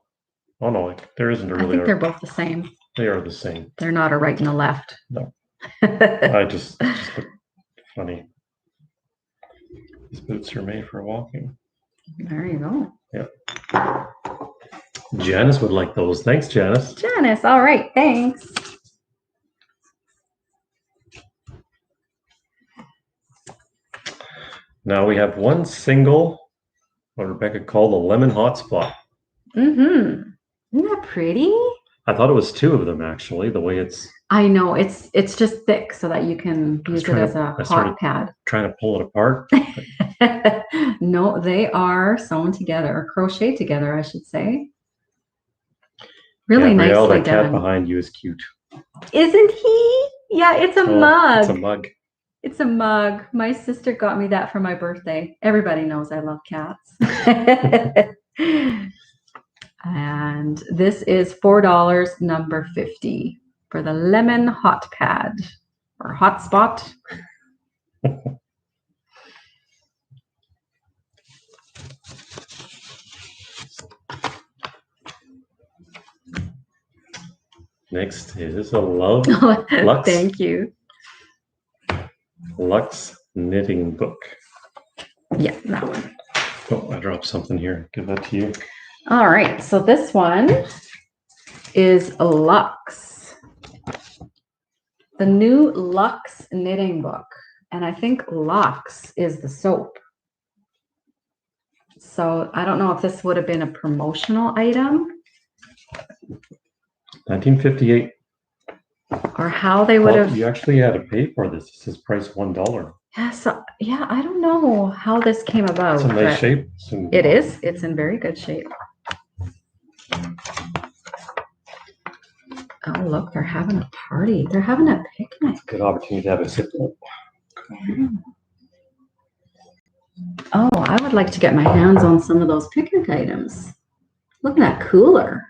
Oh no, there isn't a really. I think they're both the same. They are the same. They're not a right and a left. No. I just look funny. These boots are made for walking. There you go. Yeah. Janice would like those. Thanks, Janice. Janice, all right, thanks. Now we have one single, what Rebecca called a lemon hotspot. Mm-hmm. Isn't that pretty? I thought it was two of them actually, the way it's... I know, it's just thick so that you can use it as a hot pad. Trying to pull it apart. No, they are sewn together, or crocheted together, I should say. Really nicely done. That cat behind you is cute. Isn't he? Yeah, it's a mug. It's a mug. It's a mug. My sister got me that for my birthday. Everybody knows I love cats. And this is $4, number 50, for the lemon hot pad or hot spot. Next is a Luxe. Thank you. Luxe knitting book. Yeah, that one. Oh, I dropped something here. Give that to you. All right, so this one is Luxe. The new Luxe knitting book. And I think Luxe is the soap. So I don't know if this would have been a promotional item. 1958. Or how they would have. You actually had to pay for this. This is price $1. Yeah, so yeah, I don't know how this came about. It's a nice shape. It is. It's in very good shape. Oh, look, they're having a party. They're having a picnic. Good opportunity to have a sip. Oh, I would like to get my hands on some of those picnic items. Look at that cooler.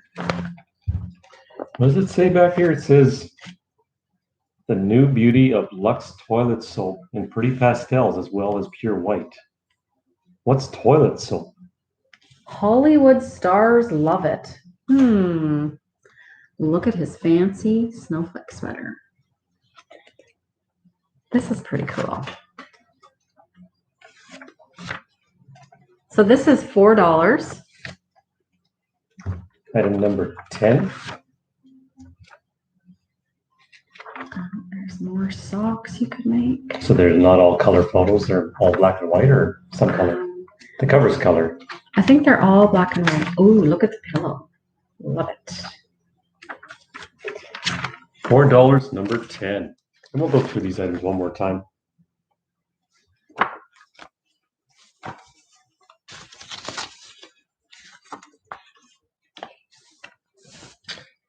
What does it say back here? It says the new beauty of Luxe toilet soap in pretty pastels as well as pure white. What's toilet soap? Hollywood stars love it. Look at his fancy snowflake sweater. This is pretty cool. So this is $4. Item number 10. There's more socks you could make. So they're not all color photos. They're all black and white or some color. The cover's color. I think they're all black and white. Oh, look at the pillow. Love it. $4, number 10. And we'll go through these items one more time.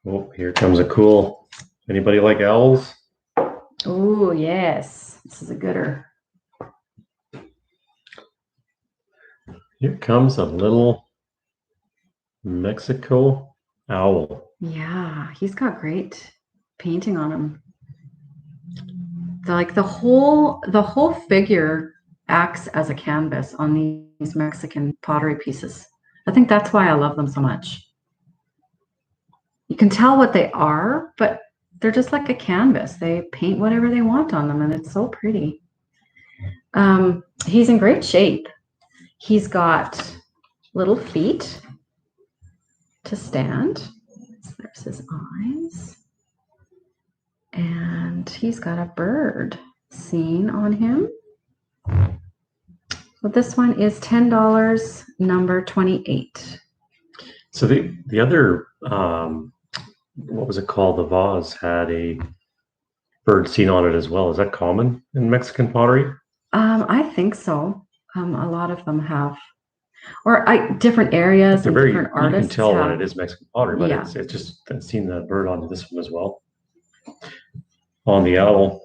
Oh, here comes a cool. Anybody like owls? Oh, yes. This is a gooder. Here comes a little Mexico owl. Yeah, he's got great painting on him. The whole figure acts as a canvas on these Mexican pottery pieces. I think that's why I love them so much. You can tell what they are, but they're just like a canvas. They paint whatever they want on them, and it's so pretty. He's in great shape. He's got little feet to stand. So there's his eyes. And he's got a bird scene on him. So this one is $10, number 28. So the other, what was it called? The vase had a bird scene on it as well. Is that common in Mexican pottery? I think so. A lot of them have, or different areas and different artists. You can tell when it is Mexican pottery, but yeah. it's just, I've seen the bird on this one as well. On the owl.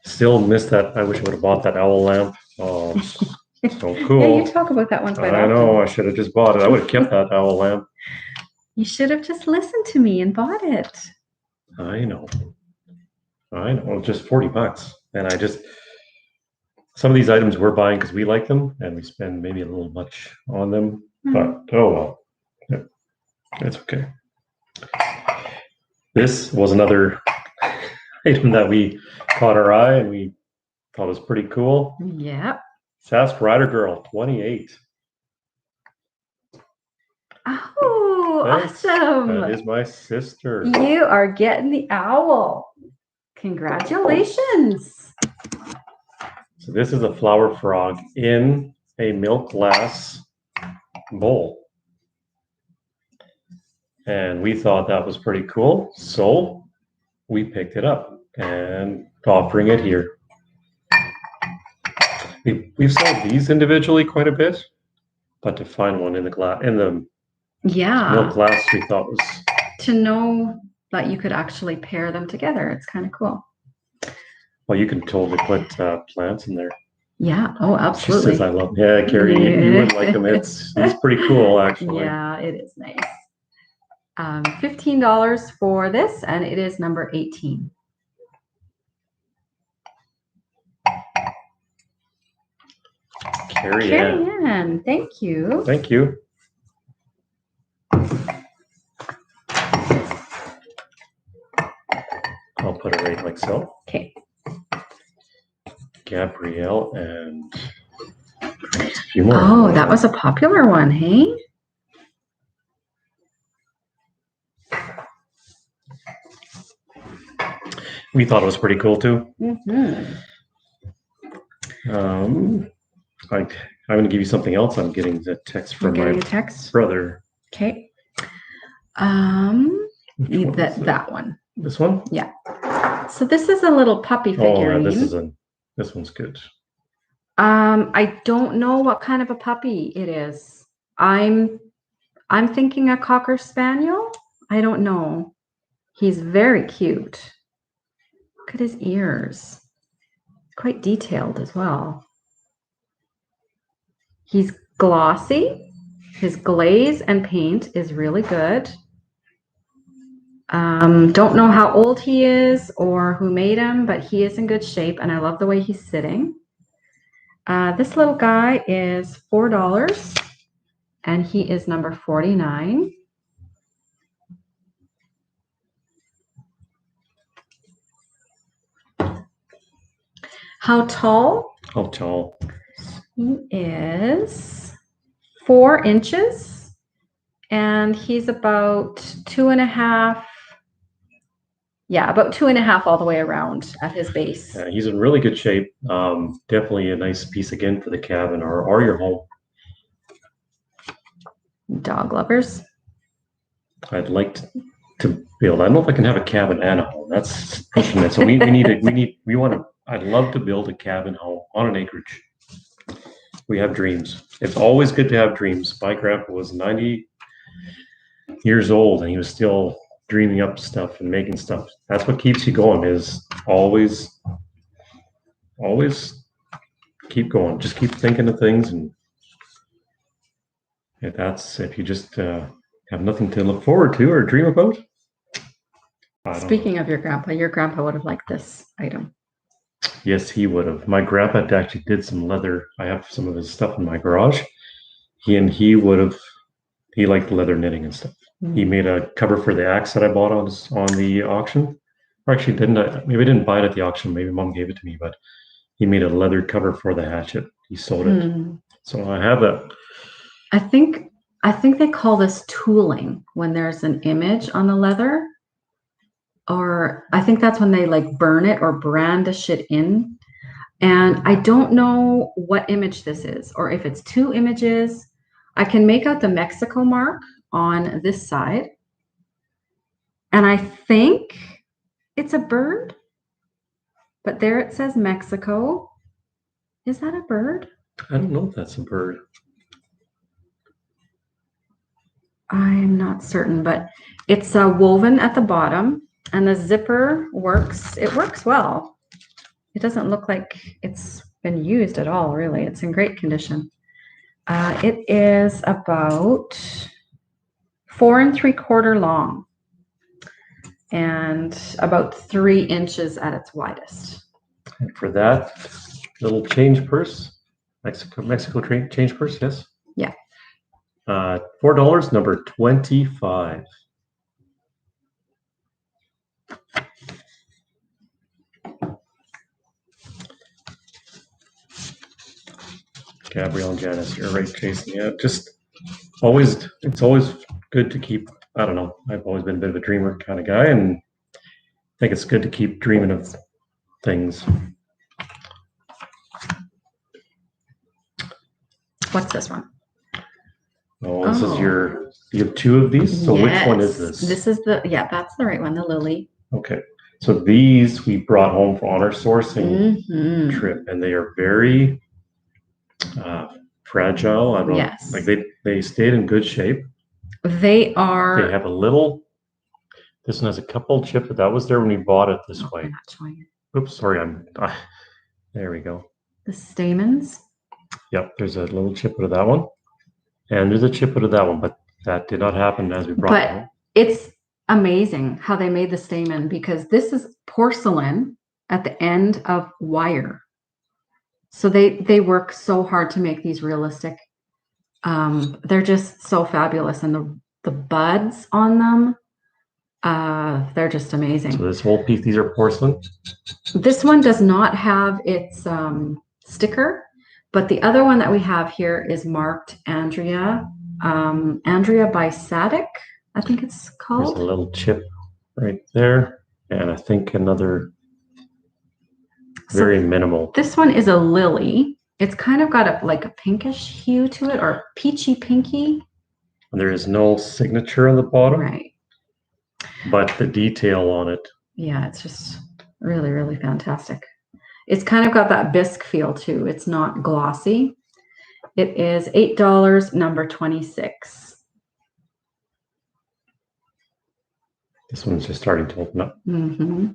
Still missed that. I wish I would have bought that owl lamp. Oh, so cool. Yeah, you talk about that one quite often. I know. I should have just bought it. I would have kept that owl lamp. You should have just listened to me and bought it. I know. Just $40. And some of these items we're buying because we like them and we spend maybe a little much on them. But oh well, yeah, it's okay. This was another item that we caught our eye and we thought was pretty cool. Yep. Sask Rider Girl 28. Oh, awesome. That is my sister. You are getting the owl. Congratulations. So this is a flower frog in a milk glass bowl. And we thought that was pretty cool. So we picked it up and offering it here. We've sold these individually quite a bit, but to find one in the glass milk glass, we thought was to know that you could actually pair them together. It's kind of cool. Well, you can totally put plants in there. Yeah. Oh, absolutely. She says I love. Yeah, Carrie, you would like them. It's pretty cool, actually. Yeah, it is nice. $15 for this, and it is number 18. Carrie Ann. Thank you. Thank you. I'll put it right like so. Okay. Gabrielle and a few more. Oh, that was a popular one, hey? We thought it was pretty cool too. Mm-hmm. I'm going to give you something else. I'm getting the text from my brother. Okay. That one. This one? Yeah. So this is a little puppy figurine. Oh, yeah, this one's good. I don't know what kind of a puppy it is. I'm thinking a Cocker Spaniel. I don't know. He's very cute. Look at his ears. Quite detailed as well. He's glossy. His glaze and paint is really good. Don't know how old he is or who made him, but he is in good shape, and I love the way he's sitting. This little guy is $4, and he is number 49. How tall? How tall? He is 4 inches, and he's about 2.5. Yeah, about 2.5 all the way around at his base. Yeah, he's in really good shape. Definitely a nice piece again for the cabin or your home. Dog lovers. I'd like to build. I don't know if I can have a cabin and a home. That's pushing it. So I'd love to build a cabin home on an acreage. We have dreams. It's always good to have dreams. My grandpa was 90 years old and he was still dreaming up stuff and making stuff. That's what keeps you going, is always keep going. Just keep thinking of things. And if you just have nothing to look forward to or dream about. Speaking of your grandpa would have liked this item. Yes, he would have. My grandpa actually did some leather. I have some of his stuff in my garage. He liked leather knitting and stuff. Mm. He made a cover for the axe that I bought on the auction. Or actually maybe I didn't buy it at the auction. Maybe Mom gave it to me, but he made a leather cover for the hatchet. He sold it. Mm. So I have that. I think they call this tooling when there's an image on the leather. Or I think that's when they like burn it or brandish it in. And I don't know what image this is, or if it's 2 images. I can make out the Mexico mark on this side. And I think it's a bird. But there it says Mexico. Is that a bird? I don't know if that's a bird. I'm not certain, but it's woven at the bottom. And the zipper works. It works well. It doesn't look like it's been used at all, really. It's in great condition. It is about 4 3/4 long and about 3 inches at its widest. And for that little change purse, Mexico change purse, yes? Yeah. $4, number 25. Gabrielle and Janice, you're right, Jason. Yeah, just it's always good to keep, I don't know, I've always been a bit of a dreamer kind of guy, and I think it's good to keep dreaming of things. What's this one? Oh, this is you have two of these? So which one is this? This is yeah, that's the right one, the lily. Okay. So these we brought home on our sourcing trip, and they are very fragile. I don't know. Like they stayed in good shape. They are. They have a little. This one has a couple chip, but that was there when we bought it this way. Oops, sorry. There we go. The stamens. Yep, there's a little chip out of that one, and there's a chip out of that one, but that did not happen as we brought it home. It's amazing how they made the stamen, because this is porcelain at the end of wire. So they work so hard to make these realistic. They're just so fabulous, and the buds on them, they're just amazing. So this whole piece, these are porcelain? This one does not have its sticker, but the other one that we have here is marked Andrea by Sadik, I think it's called. There's a little chip right there, and I think another very minimal. This one is a lily. It's kind of got like a pinkish hue to it, or peachy pinky. And there is no signature on the bottom. Right. But the detail on it. Yeah, it's just really, really fantastic. It's kind of got that bisque feel too. It's not glossy. It is $8, number 26. This one's just starting to open up. Mm-hmm.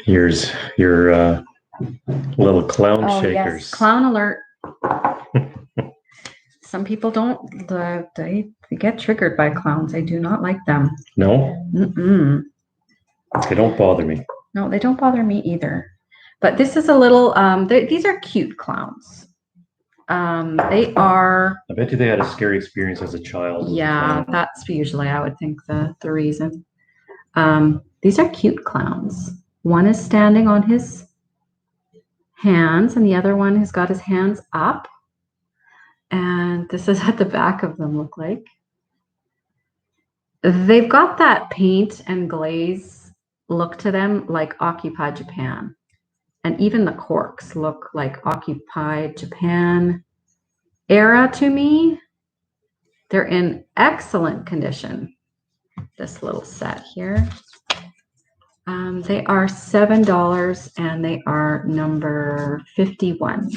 Here's your little clown shakers. Yes. Clown alert. Some people don't, they get triggered by clowns. I do not like them. No? Mm-mm. They don't bother me. No, they don't bother me either. But this is a little, these are cute clowns. They are. I bet you they had a scary experience as a child. Yeah, that's usually, I would think, the reason. These are cute clowns. One is standing on his hands, and the other one has got his hands up. And this is what the back of them look like. They've got that paint and glaze look to them like Occupy Japan. And even the corks look like Occupy Japan era to me. They're in excellent condition. This little set here. They are $7, and they are number 51.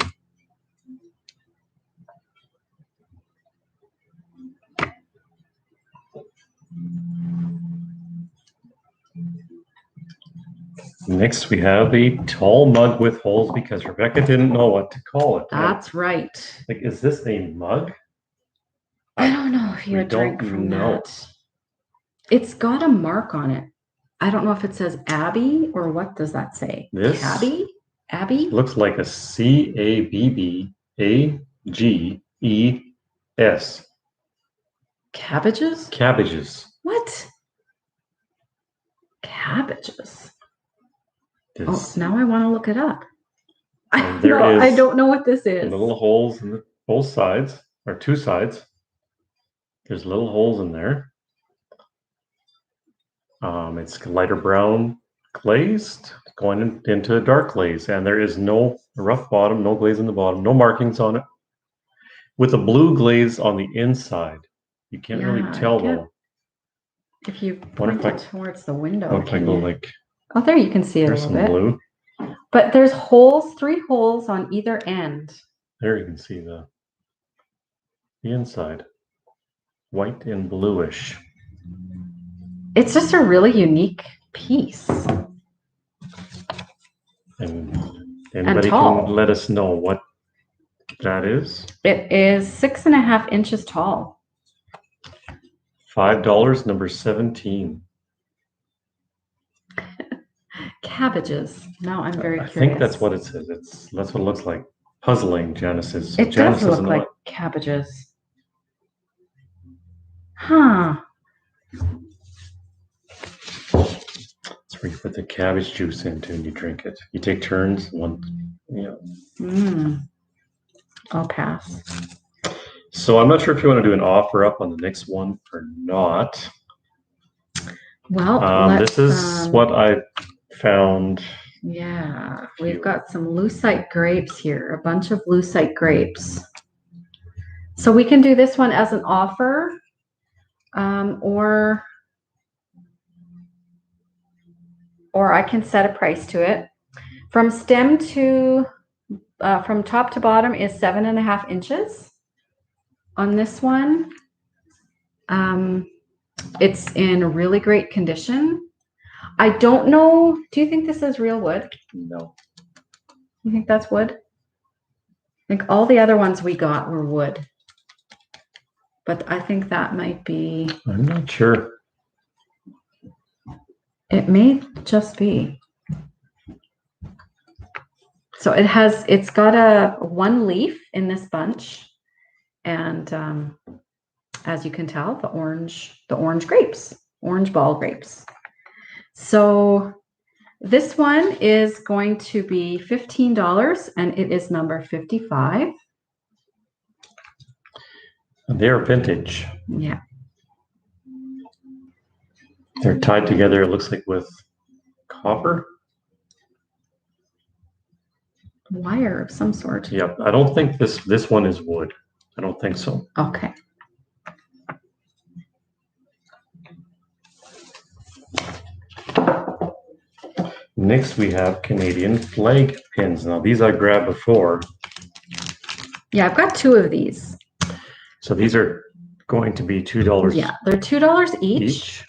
Next, we have a tall mug with holes because Rebecca didn't know what to call it. That's right. Like, is this a mug? I don't know if you would drink from that. It's got a mark on it. I don't know if it says Abby or what does that say? This Abby? Looks like a CABBAGES. Cabbages? Cabbages. What? Cabbages. Oh, now I want to look it up. I don't know what this is. Little holes in both sides, or two sides. There's little holes in there. It's lighter brown glazed, going into a dark glaze, and there is no rough bottom, no glaze in the bottom, no markings on it. With a blue glaze on the inside. You can't really tell though. If you point it towards the window. What if I go like? Oh, there you can see it a little bit. Blue. But there's holes, 3 holes on either end. There you can see the inside. White and bluish. It's just a really unique piece. And anybody can let us know what that is? It is 6.5 inches tall. $5, number 17. Cabbages. Now I'm very curious. I think that's what it says. That's what it looks like. Puzzling, Janice says. It Janice does look like cabbages. Huh. That's where you put the cabbage juice into and you drink it. You take turns. I'll pass. So I'm not sure if you want to do an offer up on the next one or not. Well, this is what I found. Yeah, we've got some lucite grapes here, a bunch of lucite grapes. So we can do this one as an offer, or I can set a price to it. From stem to, from top to bottom is 7.5 inches on this one. It's in really great condition. I don't know. Do you think this is real wood? No. You think that's wood? I think all the other ones we got were wood. But I think that might be. I'm not sure. It may just be. So it's got a one leaf in this bunch. And as you can tell, the orange grapes, orange ball grapes. So this one is going to be $15 and it is number 55. And they're vintage. Yeah. They're tied together, it looks like, with copper. Wire of some sort. Yep. I don't think this one is wood. I don't think so. Okay. Next, we have Canadian flag pins. Now, these I grabbed before. Yeah, I've got 2 of these. So these are going to be $2. Yeah, they're $2 each.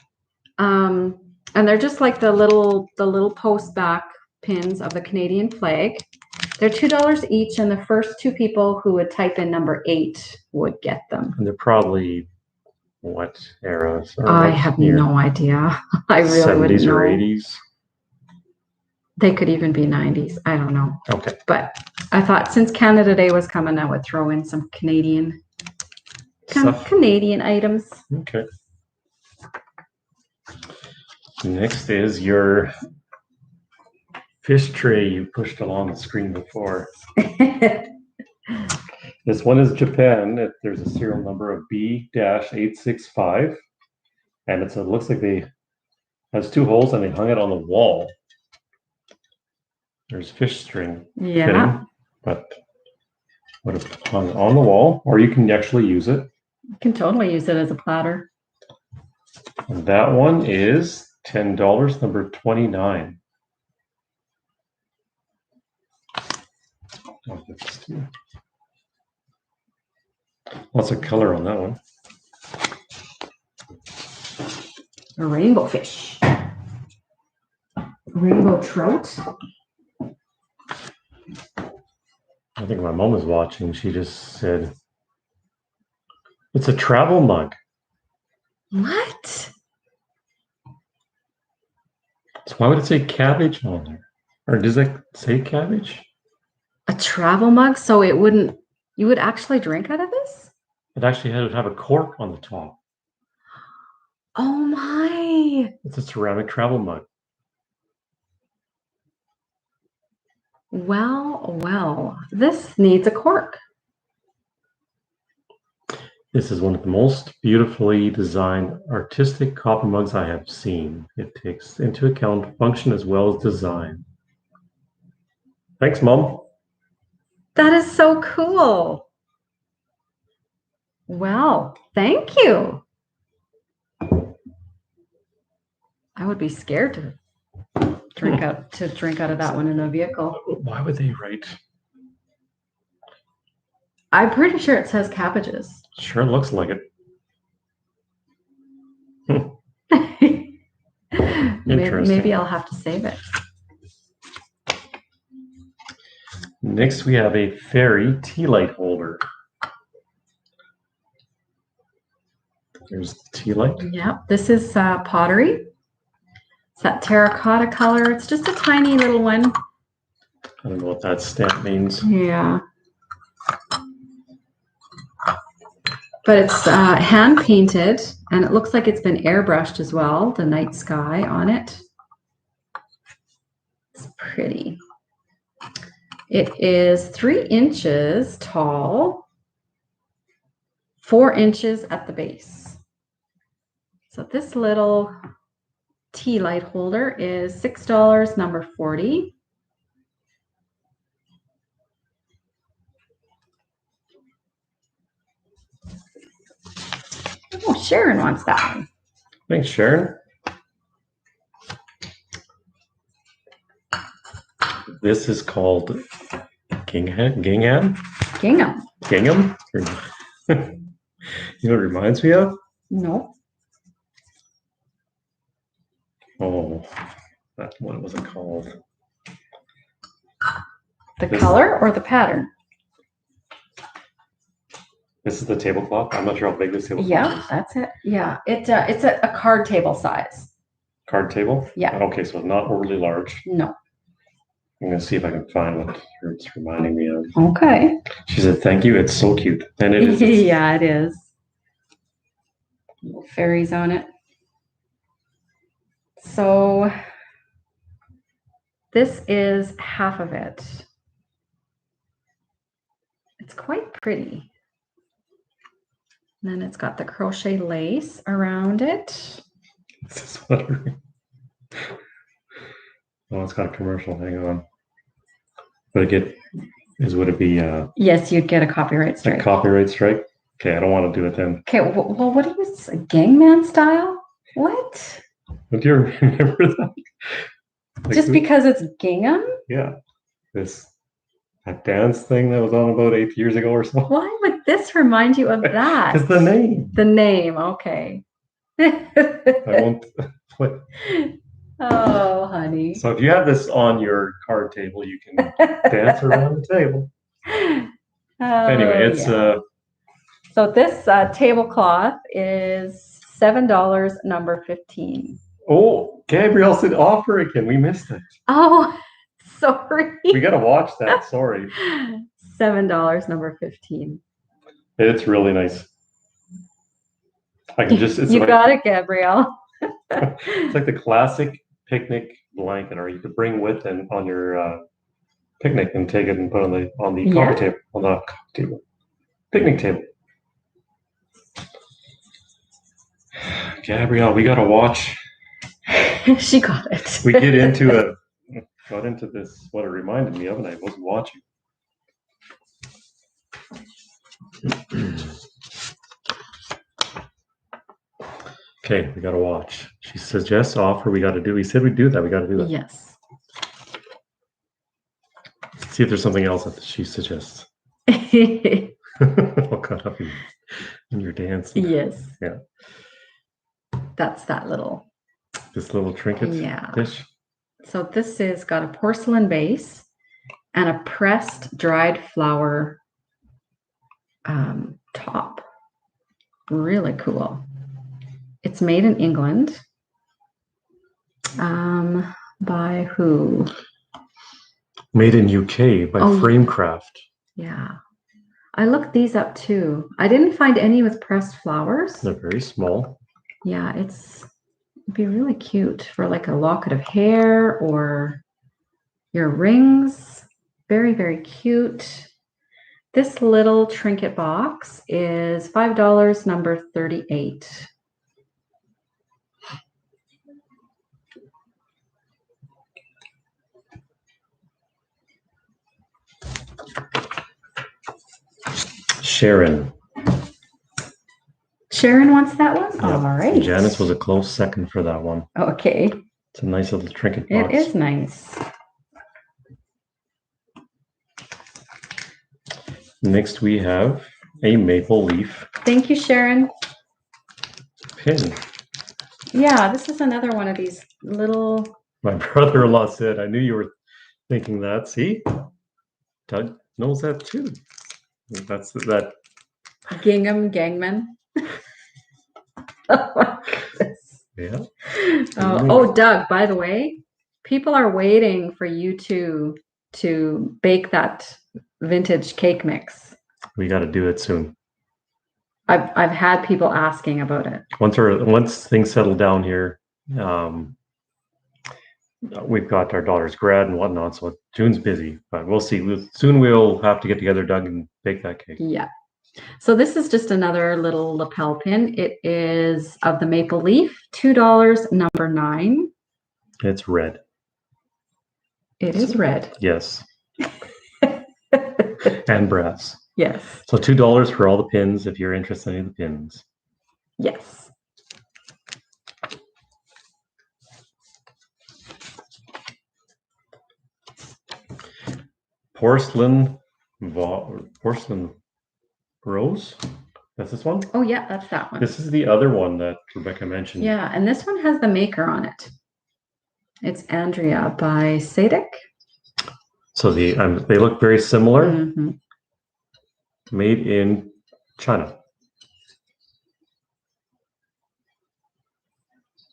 And they're just like the little post back pins of the Canadian flag. They're $2 each, and the first 2 people who would type in number 8 would get them. And they're probably what era? I have no idea. I really wouldn't know. 70s or 80s. They could even be 90s. I don't know. Okay. But I thought since Canada Day was coming, I would throw in some Canadian items. Okay. Next is your fish tray you pushed along the screen before. This one is Japan. There's a serial number of B-865. And it looks like has 2 holes and they hung it on the wall. There's fish string fitting, but would have hung on the wall, or you can actually use it. You can totally use it as a platter. And that one is $10, number 29. Lots of color on that one. A rainbow fish. Rainbow trout. I think my mom was watching. She just said, it's a travel mug. What? So why would it say cabbage on there? Or does that say cabbage? A travel mug? So you would actually drink out of this? It actually would have a cork on the top. Oh my. It's a ceramic travel mug. Well, this needs a cork. This is one of the most beautifully designed artistic coffee mugs I have seen. It takes into account function as well as design. Thanks, Mom. That is so cool. Well, thank you. I would be scared to drink out of that one in a vehicle. Why would they write? I'm pretty sure it says cabbages. Sure looks like it. Maybe I'll have to save it. Next, we have a fairy tea light holder. There's the tea light. Yep, this is Pottery. It's that terracotta color. It's just a tiny little one. I don't know what that stamp means. Yeah. But it's hand painted, and it looks like it's been airbrushed as well, the night sky on it. It's pretty. It is 3 inches tall, 4 inches at the base. So this little tea light holder is $6, number 40. Oh, Sharon wants that one. Thanks, Sharon. This is called Gingham. Gingham. Gingham? You know what it reminds me of? No. Oh, what was it called? The color or the pattern? This is the tablecloth. I'm not sure how big this tablecloth is. Yeah, that's it. Yeah, it's a card table size. Card table? Yeah. Okay, so not overly large. No. I'm going to see if I can find what it's reminding me of. Okay. She said, thank you. It's so cute. And it is. Yeah, it is. Little fairies on it. So this is half of it. It's quite pretty. And then it's got the crochet lace around it. This is sweater. Oh, it's got a commercial. Hang on. Would it be Yes, you'd get a copyright strike. a copyright strike? Okay, I don't want to do it then. Okay, well, what do you say? Gangman style? What? Do you remember that? Like, Just because it's gingham? Yeah. That dance thing that was on about 8 years ago or so. Why would this remind you of that? It's the name. The name, okay. I won't play. Oh, honey. So if you have this on your card table, you can dance around the table. Anyway, it's So this tablecloth is $7, number 15. Oh, Gabrielle said offer again. We missed it. Oh, sorry. We got to watch that. Sorry. $7, number 15. It's really nice. I can just. You got it, Gabrielle. It's like the classic picnic blanket, or you could bring with and on your picnic and take it and put on the coffee table, on the coffee table, picnic table. Gabrielle, we got to watch. She got it. We got into this, what it reminded me of, and I wasn't watching. Okay, we got to watch. She suggests offer. We got to do. We said we'd do that. We got to do that. Yes. Let's see if there's something else that she suggests. All caught up in your dance. Yes. Yeah. That's that little. This little trinket dish. So this is got a porcelain base and a pressed dried flower top. Really cool. It's made in England. By who? Made in UK by Framecraft. Yeah. I looked these up too. I didn't find any with pressed flowers. They're very small. Yeah, it'd be really cute for like a locket of hair or your rings. Very, very cute. This little trinket box is $5, number 38. Sharon. Sharon wants that one? Yeah. All right. Janice was a close second for that one. Okay. It's a nice little trinket box. It is nice. Next we have a maple leaf. Thank you, Sharon. Pin. Yeah, this is another one of these little... My brother-in-law said, I knew you were thinking that. See? Doug knows that too. That's that. Gingham Gangman. Yeah. Oh, Doug, by the way, people are waiting for you to bake that vintage cake mix. We got to do it soon. I've had people asking about it. Once things settle down here, we've got our daughter's grad and whatnot, so June's busy, but we'll see. Soon we'll have to get together, Doug, and bake that cake. Yeah. So this is just another little lapel pin. It is of the maple leaf, $2, number 9. It's red. It is red. Yes. And brass. Yes. So $2 for all the pins if you're interested in the pins. Yes. Porcelain rose. That's this one? Oh yeah, that's that one. This is the other one that Rebecca mentioned. Yeah, and this one has the maker on it. It's Andrea by Sadek. So they look very similar. Mm-hmm. Made in China.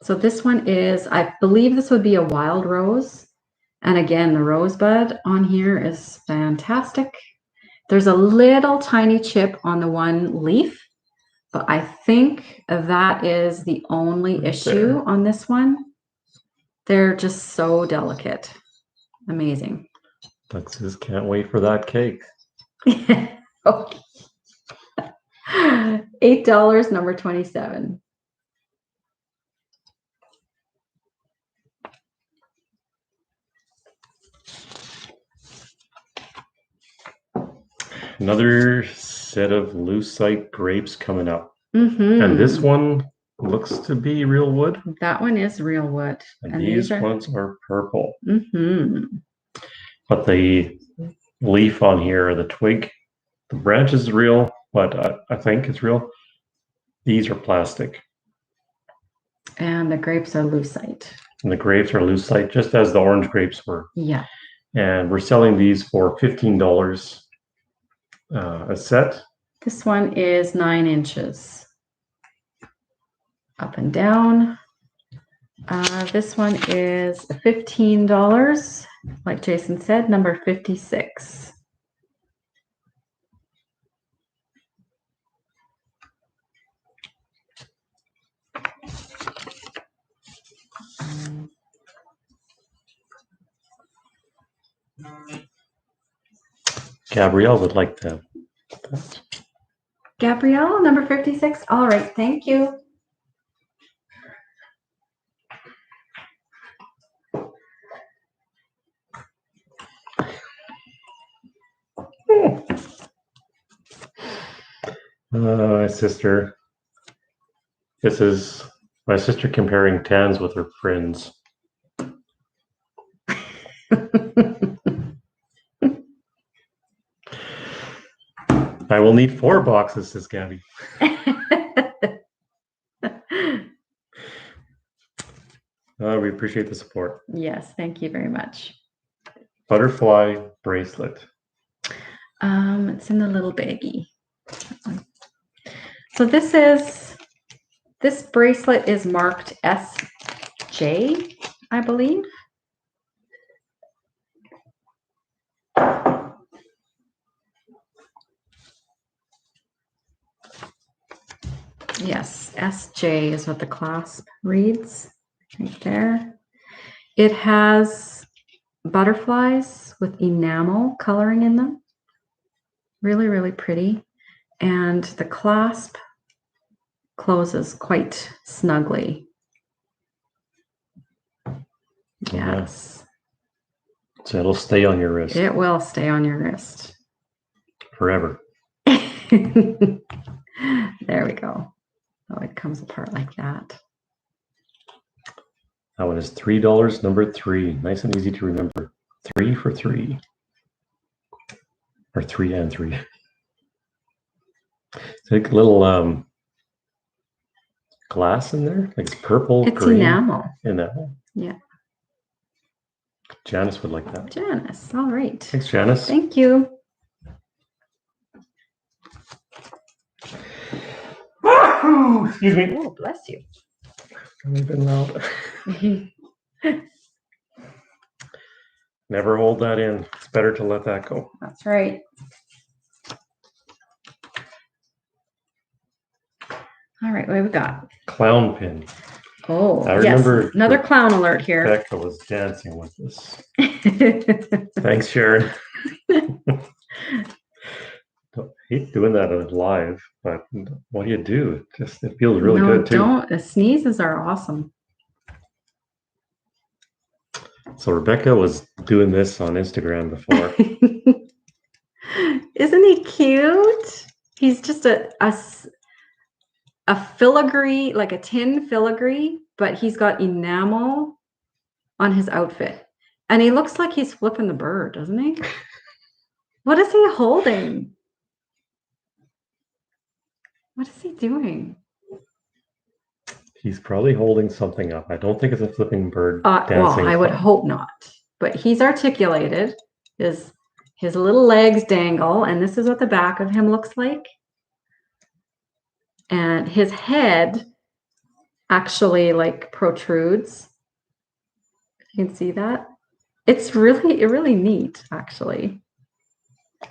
So this one is, I believe this would be a wild rose. And again, the rosebud on here is fantastic. There's a little tiny chip on the one leaf, but I think that is the only issue on this one. They're just so delicate. Amazing. Alexis can't wait for that cake. Oh. $8, number 27. Another set of lucite grapes coming up. Mm-hmm. And this one looks to be real wood. That one is real wood. And these ones are purple. Mm-hmm. But the leaf on here, the twig, the branch is real, but I think it's real. These are plastic. And the grapes are lucite. And the grapes are lucite, just as the orange grapes were. Yeah. And we're selling these for $15 a set. This one is 9 inches. Up and down. This one is $15, like Jason said, number 56. Gabrielle would like that. Gabrielle, number 56. All right, thank you. My sister. This is my sister comparing tans with her friends. I will need 4 boxes, says Gabby. We appreciate the support. Yes, thank you very much. Butterfly bracelet. It's in the little baggie. So this bracelet is marked SJ, I believe. Yes, SJ is what the clasp reads right there. It has butterflies with enamel coloring in them. Really, really pretty. And the clasp closes quite snugly. Yes. So it'll stay on your wrist. It will stay on your wrist. Forever. There we go. Oh, it comes apart like that. That one is $3, number 3. Nice and easy to remember. 3 for 3. Or 3 and 3. Take a little glass in there. Like it's purple, it's green. Enamel. Enamel. Yeah. Janice would like that. Janice. All right. Thanks, Janice. Thank you. Excuse me. Oh, bless you. I've been loud. Never hold that in. It's better to let that go. That's right. All right, what have we got? Clown pin. Oh, I yes, remember another clown alert here. Becca was dancing with this. Thanks, Sharon. I hate doing that live, but what do you do? It feels really good too. Don't. Sneezes are awesome. So Rebecca was doing this on Instagram before. Isn't he cute? He's just a filigree, like a tin filigree, but he's got enamel on his outfit. And he looks like he's flipping the bird, doesn't he? What is he holding? What is he doing? He's probably holding something up. I don't think it's a flipping bird dancing. Well, I would hope not. But he's articulated. His little legs dangle, and this is what the back of him looks like. And his head actually like protrudes. You can see that. It's really neat, actually.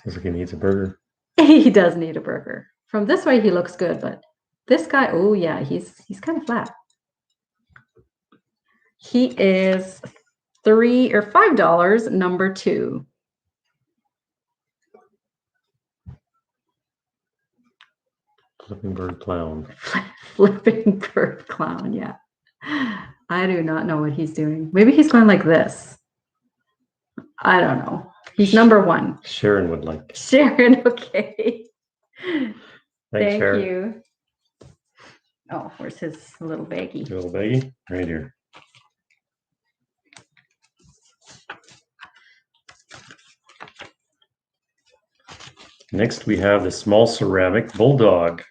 Looks like he needs a burger. He does need a burger. From this way, he looks good, but this guy, oh yeah, he's kind of flat. He is $3 or $5, number 2. Flipping bird clown. Flipping bird clown, yeah. I do not know what he's doing. Maybe he's going like this. I don't know. He's number 1. Sharon would like. Sharon, okay. Thanks, Sharon. You. Oh, where's his little baggie? Little baggie? Right here. Next, we have the small ceramic bulldog.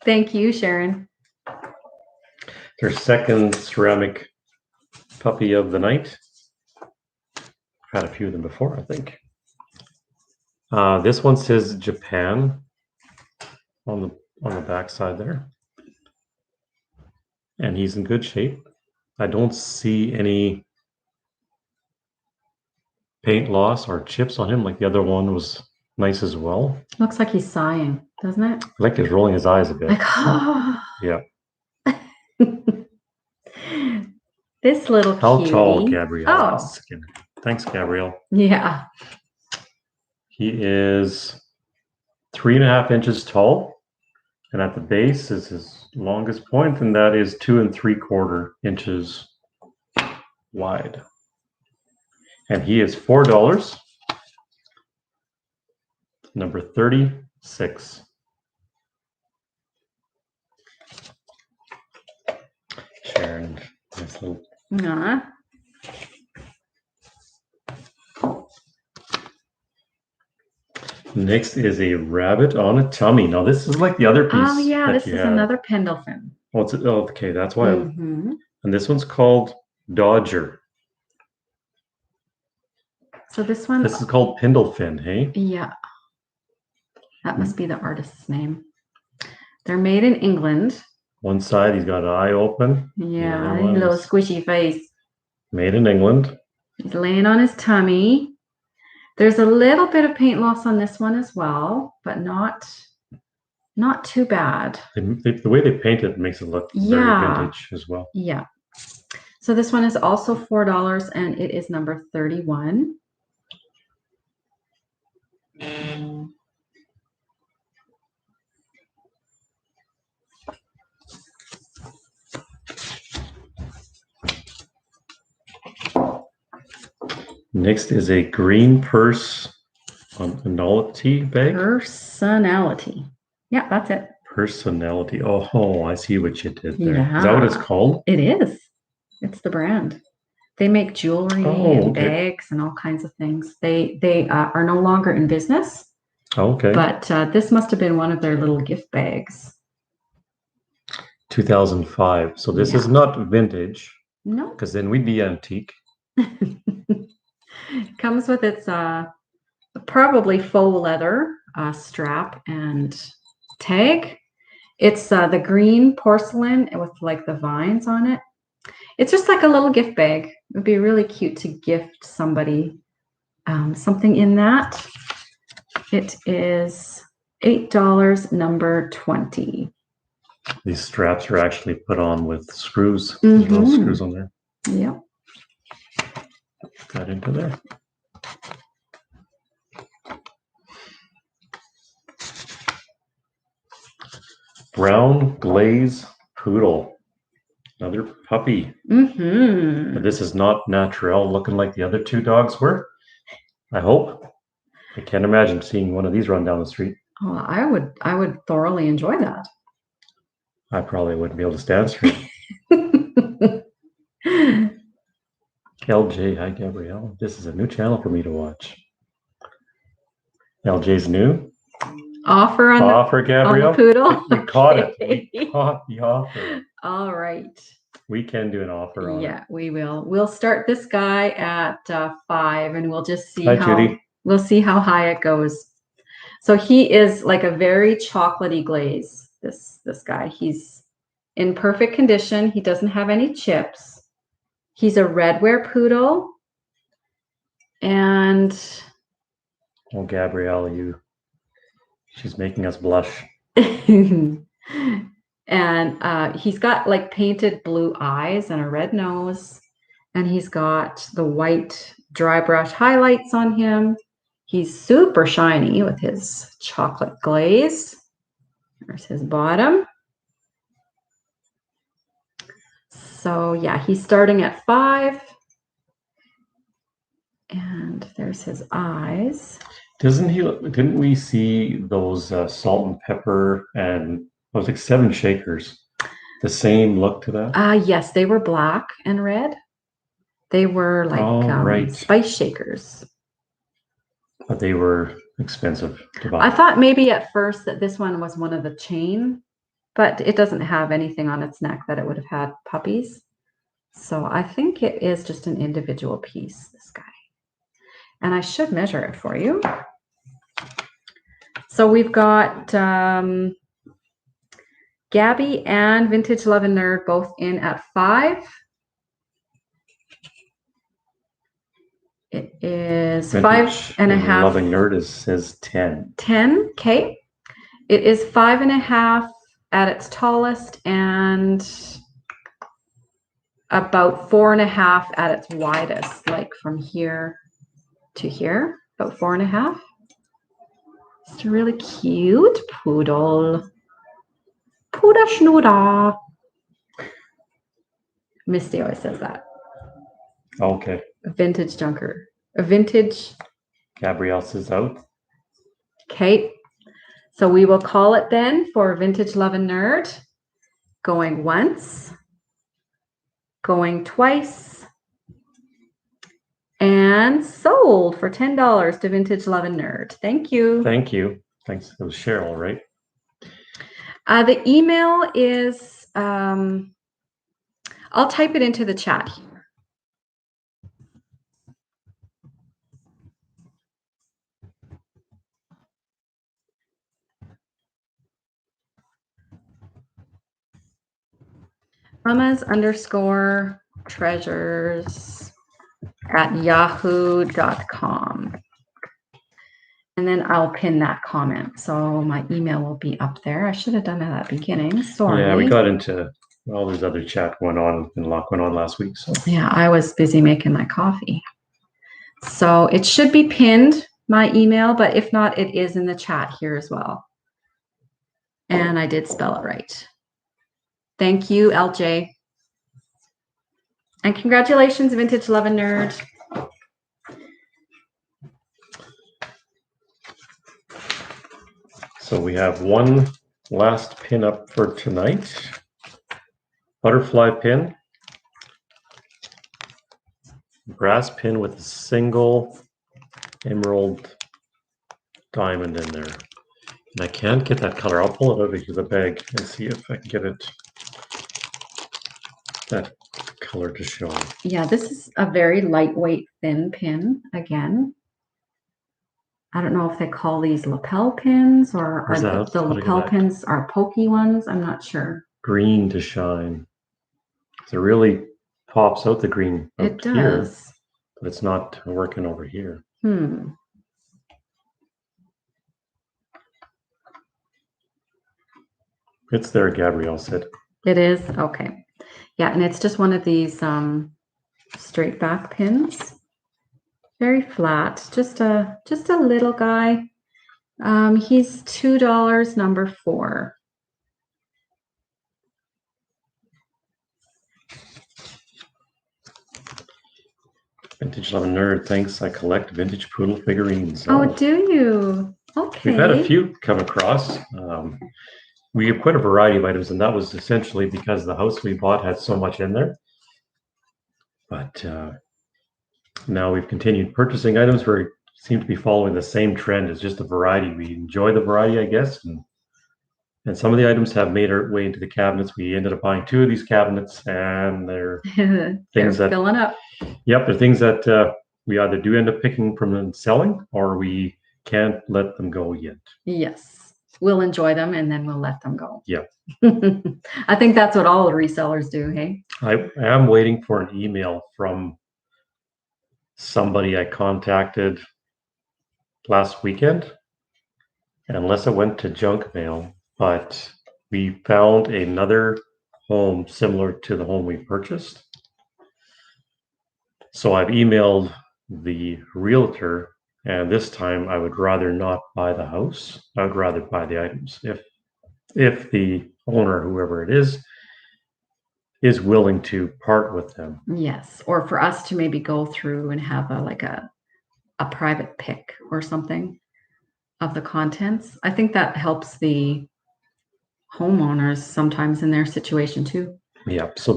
Thank you, Sharon. Their second ceramic puppy of the night. I've had a few of them before, I think. This one says Japan on the back side there. And he's in good shape. I don't see any paint loss or chips on him like the other one was nice as well. Looks like he's sighing, doesn't it? I like he's rolling his eyes a bit. Like, oh. Yeah. This little How cutie. tall, Gabrielle? Oh. Thanks, Gabrielle. Yeah. He is 3.5 inches tall. And at the base is his longest point, and that is 2 3/4 inches wide. And he is $4. Number 36. Sharon, nice little. Next is a rabbit on a tummy. Now this is like the other piece. Oh yeah, this is another Pendleton. Oh, okay, that's why. And this one's called Dodger. So this one. This is called Pendleton, hey? Yeah. That must be the artist's name. They're made in England. One side, he's got an eye open. Yeah, a little squishy face. Made in England. He's laying on his tummy. There's a little bit of paint loss on this one as well, but not too bad. The way they paint it makes it look very vintage as well. Yeah. So this one is also $4, and it is number 31. Next is a green personality bag. Personality. Yeah, that's it. Personality. Oh, I see what you did there. Yeah. Is that what it's called? It is. It's the brand. They make jewelry and bags and all kinds of things. They are no longer in business. Okay. But this must have been one of their little gift bags. 2005. So this is not vintage. No. Because then we'd be antique. Comes with its probably faux leather strap and tag. It's the green porcelain with like the vines on it. It's just like a little gift bag. It would be really cute to gift somebody something in that. It is $8, number 20. These straps are actually put on with screws. There's little screws on there. Yep. Put that into there. Brown glaze poodle. Another puppy. But this is not natural, looking like the other two dogs were. I hope. I can't imagine seeing one of these run down the street. Oh, I would thoroughly enjoy that. I probably wouldn't be able to stand straight. LJ, hi Gabrielle. This is a new channel for me to watch. LJ's new. Offer Gabrielle. On the poodle. We caught it. We caught the offer. All right. We can do an offer on it. Yeah, we will. We'll start this guy at 5, and we'll just see Judy. We'll see how high it goes. So he is like a very chocolatey glaze. This guy. He's in perfect condition. He doesn't have any chips. He's a redware poodle. And oh, Gabrielle, she's making us blush. And he's got like painted blue eyes and a red nose. And he's got the white dry brush highlights on him. He's super shiny with his chocolate glaze. There's his bottom. So yeah, he's starting at 5. And there's his eyes. Didn't we see those salt and pepper and it was like 7 shakers? The same look to that? Yes, they were black and red. They were like spice shakers. But they were expensive to buy. I thought maybe at first that this one was one of the chain, but it doesn't have anything on its neck that it would have had puppies. So I think it is just an individual piece, this guy. And I should measure it for you. So we've got Gabby and Vintage Love and Nerd both in at 5. It is Vintage 5.5. Loving Nerd says 10. 10, okay. It is 5.5 at its tallest and about 4.5 at its widest, like from here to here, about 4.5. It's a really cute poodle. Puda schnuda. Misty always says that. Okay. A vintage junker. A vintage. Gabrielle says out. Okay. So we will call it then for Vintage Love and Nerd. Going once. Going twice. And sold for $10 to Vintage Love and Nerd. Thank you. Thank you. Thanks. It was Cheryl, right? The email is, I'll type it into the chat here. mamas_treasures@yahoo.com. And then I'll pin that comment. So my email will be up there. I should have done that at the beginning. Sorry. Yeah, we got into all this other chat going on and a lot going on last week. So yeah, I was busy making my coffee. So it should be pinned, my email, but if not, it is in the chat here as well. And I did spell it right. Thank you, LJ. And congratulations, Vintage Love and Nerd. So we have one last pin up for tonight. Butterfly pin. Brass pin with a single emerald diamond in there. And I can't get that color. I'll pull it out of the bag and see if I can get it that color to show. Yeah, this is a very lightweight, thin pin again. I don't know if they call these lapel pins or Where's are that? the lapel pins are pokey ones. I'm not sure. Green to shine. So it really pops out the green out It here, does. but it's not working over here. It's there, Gabrielle said. It is? Okay. Yeah, and it's just one of these straight back pins. Very flat. Just a little guy. He's $2, number 4. Vintage Love Nerd thinks I collect vintage poodle figurines. Oh, do you? Okay. We've had a few come across. We have quite a variety of items, and that was essentially because the house we bought had so much in there. But now we've continued purchasing items where we seem to be following the same trend as just a variety. We enjoy the variety, I guess, and some of the items have made our way into the cabinets. We ended up buying 2 of these cabinets, and they're things that filling up. Yep, they're things that we either do end up picking from and selling, or we can't let them go yet. Yes, we'll enjoy them and then we'll let them go. Yeah. I think that's what all the resellers do, hey? I am waiting for an email from somebody I contacted last weekend, unless it went to junk mail, but we found another home similar to the home we purchased. So I've emailed the realtor, and this time I would rather not buy the house. I would rather buy the items. If the owner, whoever it is willing to part with them. Yes, or for us to maybe go through and have a private pick or something of the contents. I think that helps the homeowners sometimes in their situation too. Yeah, so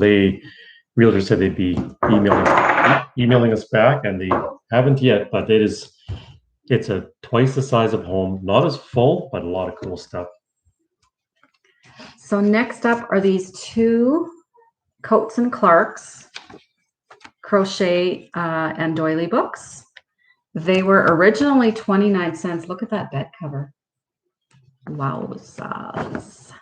realtor said they'd be emailing us back, and they haven't yet, but it's a twice the size of home, not as full, but a lot of cool stuff. So next up are these 2 Coates and Clark's crochet and doily books. They were originally 29 cents. Look at that bed cover. Wowzers.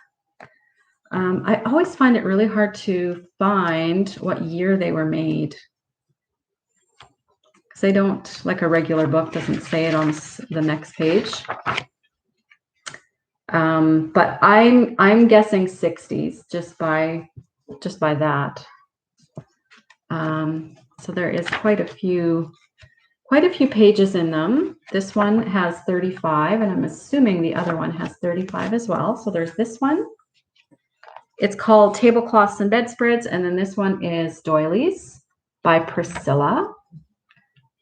I always find it really hard to find what year they were made. Because they don't, like a regular book, doesn't say it on the next page. But I'm guessing 60s just by that. So there is quite a few pages in them. This one has 35, and I'm assuming the other one has 35 as well. So there's this one. It's called Tablecloths and Bedspreads, and then this one is Doilies by Priscilla.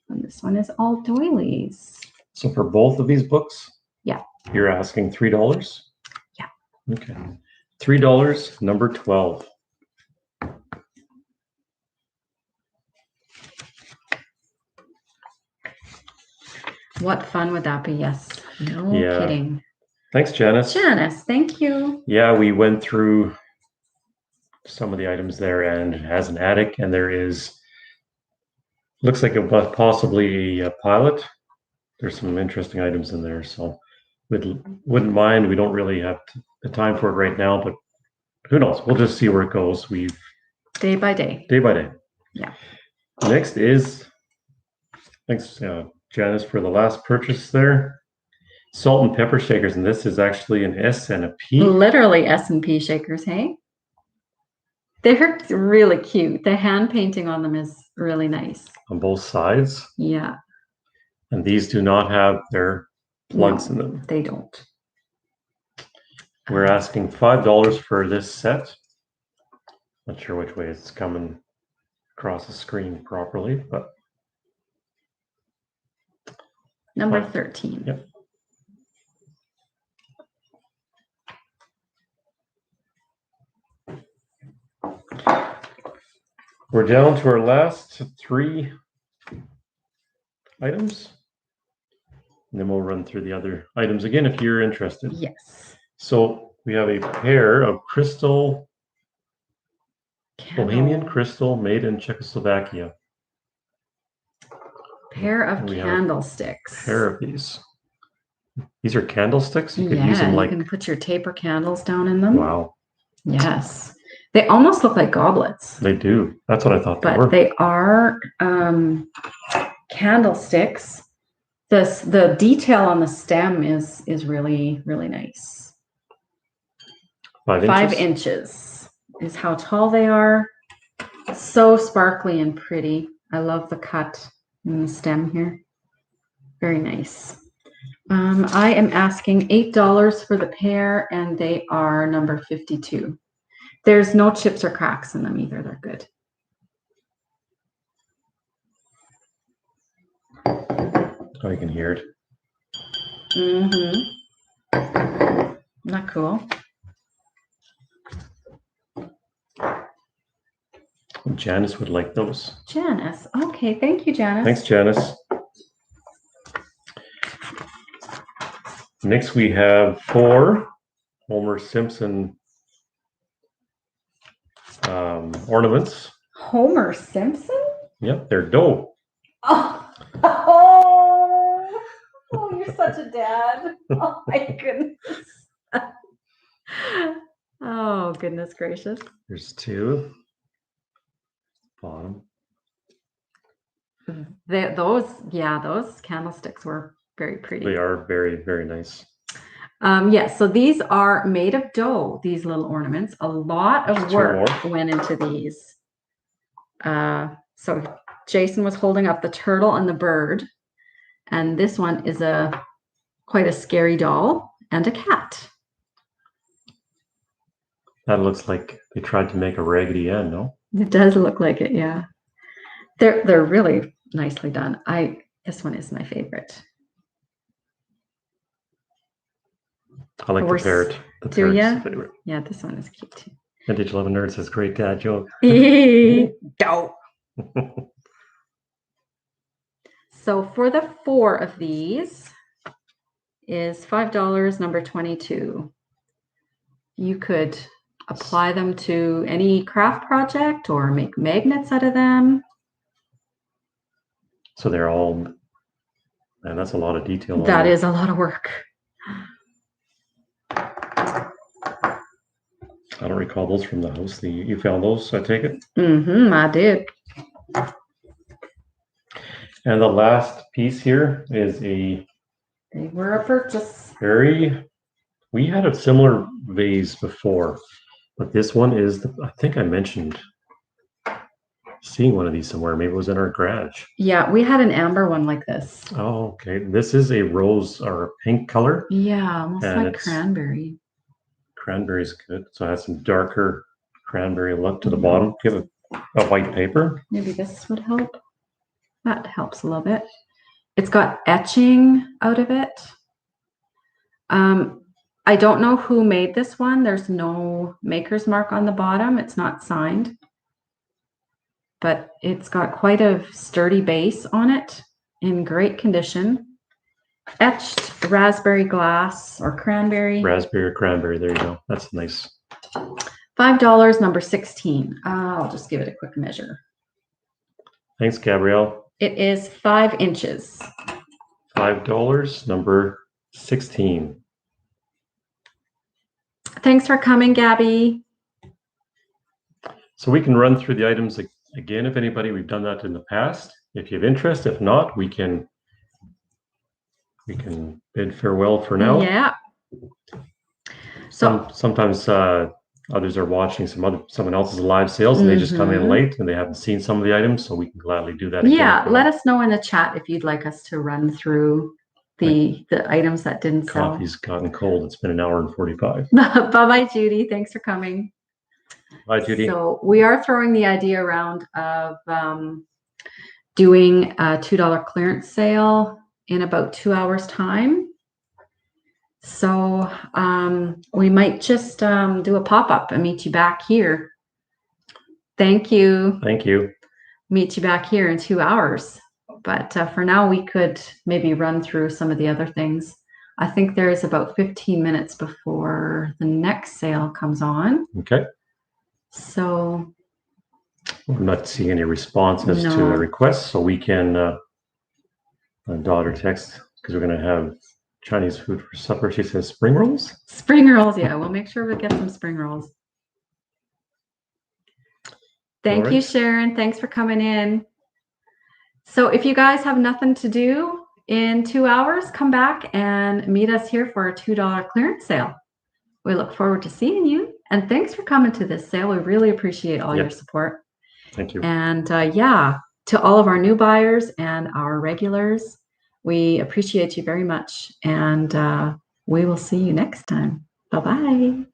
And this one is all doilies. So for both of these books? Yeah. You're asking $3? Yeah. Okay. $3, number 12. What fun would that be? Yes. No kidding. Thanks, Janice. Janice, thank you. Yeah, we went through some of the items there, and it has an attic, and looks like it was possibly a pilot. There's some interesting items in there, so wouldn't mind. We don't really have the time for it right now, but who knows? We'll just see where it goes. Day by day. Day by day. Yeah. Next is, thanks, Janice, for the last purchase there. Salt and pepper shakers, and this is actually an S and a P. Literally S and P shakers, hey? They're really cute. The hand painting on them is really nice. On both sides? Yeah. And these do not have their plugs in them. They don't. We're asking $5 for this set. Not sure which way it's coming across the screen properly, but number 13. Yep. We're down to our last 3 items. And then we'll run through the other items again if you're interested. Yes. So we have a pair of crystal, Bohemian crystal made in Czechoslovakia. Pair of candlesticks. Pair of these. These are candlesticks. You could use them like. You can put your taper candles down in them. Wow. Yes. They almost look like goblets. They do. That's what I thought they were. But they are candlesticks. The detail on the stem is really, really nice. 5 inches? 5 inches is how tall they are. So sparkly and pretty. I love the cut in the stem here. Very nice. I am asking $8 for the pair, and they are number 52. There's no chips or cracks in them either. They're good. Oh, you can hear it. Mm-hmm. Not cool. Janice would like those. Janice. Okay, thank you, Janice. Thanks, Janice. Next, we have 4 Homer Simpson ornaments. Homer Simpson? Yep, they're dough. Oh, you're such a dad. Oh my goodness. Oh, goodness gracious. There's 2. Bottom. Those candlesticks were very pretty. They are very, very nice. Yes, so these are made of dough, these little ornaments. A lot of work went into these. So Jason was holding up the turtle and the bird. And this one is quite a scary doll and a cat. That looks like they tried to make a Raggedy Ann, no? It does look like it, yeah. They're really nicely done. This one is my favorite. I like the parrot. The do you? Favorite. Yeah, this one is cute too. Vintage 11 Nerd says, great dad joke. Dope. So for the 4 of these is $5, number 22. You could apply them to any craft project or make magnets out of them. So they're all, man, that's a lot of detail. That is a lot of work. I don't recall those from the house. You found those, I take it? Mm-hmm, I did. And the last piece here is they were a purchase. We had a similar vase before, but this one is, I think I mentioned seeing one of these somewhere. Maybe it was in our garage. Yeah, we had an amber one like this. Oh, okay. This is a rose or a pink color. Yeah, almost like cranberry. Cranberry's good. So it has some darker cranberry look to the bottom. Give a white paper. Maybe this would help. That helps a little bit. It's got etching out of it. I don't know who made this one. There's no maker's mark on the bottom. It's not signed. But it's got quite a sturdy base on it in great condition. Etched raspberry glass or cranberry. Raspberry or cranberry. There you go. That's nice. $5, number 16. I'll just give it a quick measure. Thanks, Gabrielle. It is 5 inches. $5, number 16. Thanks for coming, Gabby. So we can run through the items again if anybody. We've done that in the past. If you have interest, if not, we can bid farewell for now. Yeah. So sometimes others are watching someone else's live sales and they just come in late and they haven't seen some of the items, so we can gladly do that again. Yeah, let us know in the chat if you'd like us to run through the items that didn't sell. Coffee's gotten cold. It's been 1 hour and 45. Bye-bye, Judy. Thanks for coming. Bye, Judy. So we are throwing the idea around of doing a $2 clearance sale in about 2 hours' time. So we might just do a pop-up and meet you back here. Thank you. Thank you. Meet you back here in 2 hours. But for now, we could maybe run through some of the other things. I think there is about 15 minutes before the next sale comes on. Okay. So I'm not seeing any responses to the request, so we can daughter text, because we're going to have Chinese food for supper. She says spring rolls. Spring rolls, yeah. We'll make sure we get some spring rolls. Thank you, Sharon. Thanks for coming in. So if you guys have nothing to do in 2 hours, come back and meet us here for a $2 clearance sale. We look forward to seeing you. And thanks for coming to this sale. We really appreciate all your support. Thank you. And yeah, to all of our new buyers and our regulars, we appreciate you very much. And we will see you next time. Bye-bye.